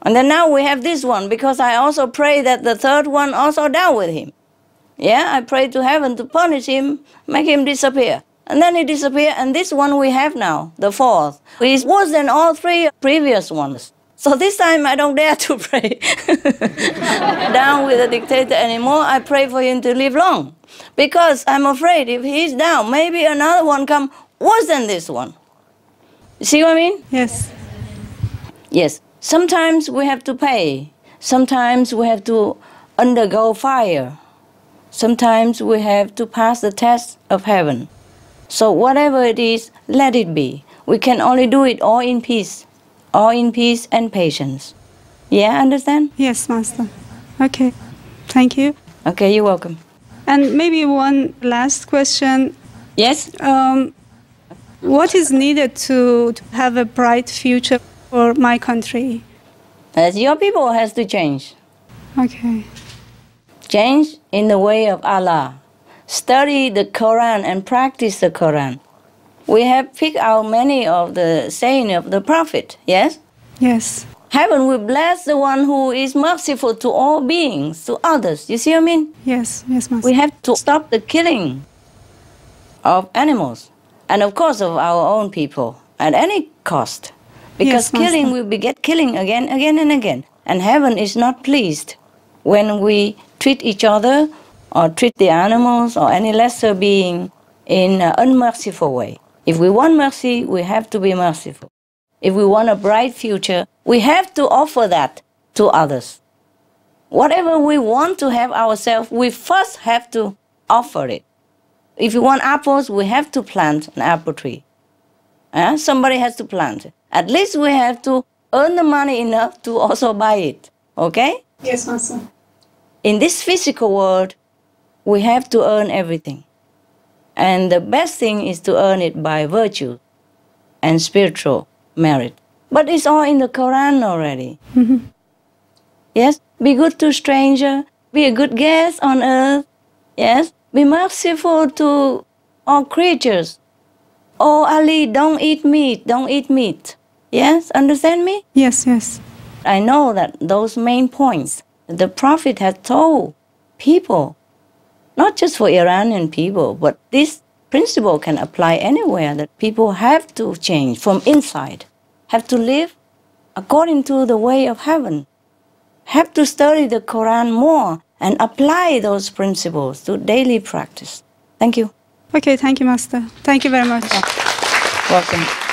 And then now we have this one, because I also pray that the third one also down with him. Yeah, I pray to heaven to punish him, make him disappear. And then he disappeared, and this one we have now, the fourth. He's worse than all three previous ones. So this time I don't dare to pray down with the dictator anymore. I pray for him to live long. Because I'm afraid if he's down, maybe another one come worse than this one. You see what I mean? Yes. Yes. Sometimes we have to pay. Sometimes we have to undergo fire. Sometimes we have to pass the test of heaven. So whatever it is, let it be. We can only do it all in peace and patience. Yeah, understand? Yes, Master. Okay. Thank you. Okay, you're welcome. And maybe one last question. Yes? What is needed to have a bright future for my country? As your people has to change. Okay. Change in the way of Allah. Study the Quran and practice the Quran. We have picked out many of the sayings of the Prophet, yes? Yes. Heaven will bless the one who is merciful to all beings, to others. You see what I mean? Yes, yes, Master. We have to stop the killing of animals, and of course of our own people, at any cost. Because yes, killing will beget killing again and again. And heaven is not pleased when we treat each other or treat the animals or any lesser being in an unmerciful way. If we want mercy, we have to be merciful. If we want a bright future, we have to offer that to others. Whatever we want to have ourselves, we first have to offer it. If you want apples, we have to plant an apple tree. Somebody has to plant it. At least we have to earn the money enough to also buy it. Okay? Yes, Master. In this physical world, we have to earn everything. And the best thing is to earn it by virtue and spiritual merit. But it's all in the Quran already. Yes? Be good to stranger. Be a good guest on earth. Yes? Be merciful to all creatures. Oh, Ali, don't eat meat. Don't eat meat. Yes? Understand me? Yes, yes. I know that those main points the Prophet had told people, not just for Iranian people, but this principle can apply anywhere, that people have to change from inside, have to live according to the way of heaven, have to study the Quran more and apply those principles to daily practice. Thank you. Okay, thank you, Master. Thank you very much. Welcome.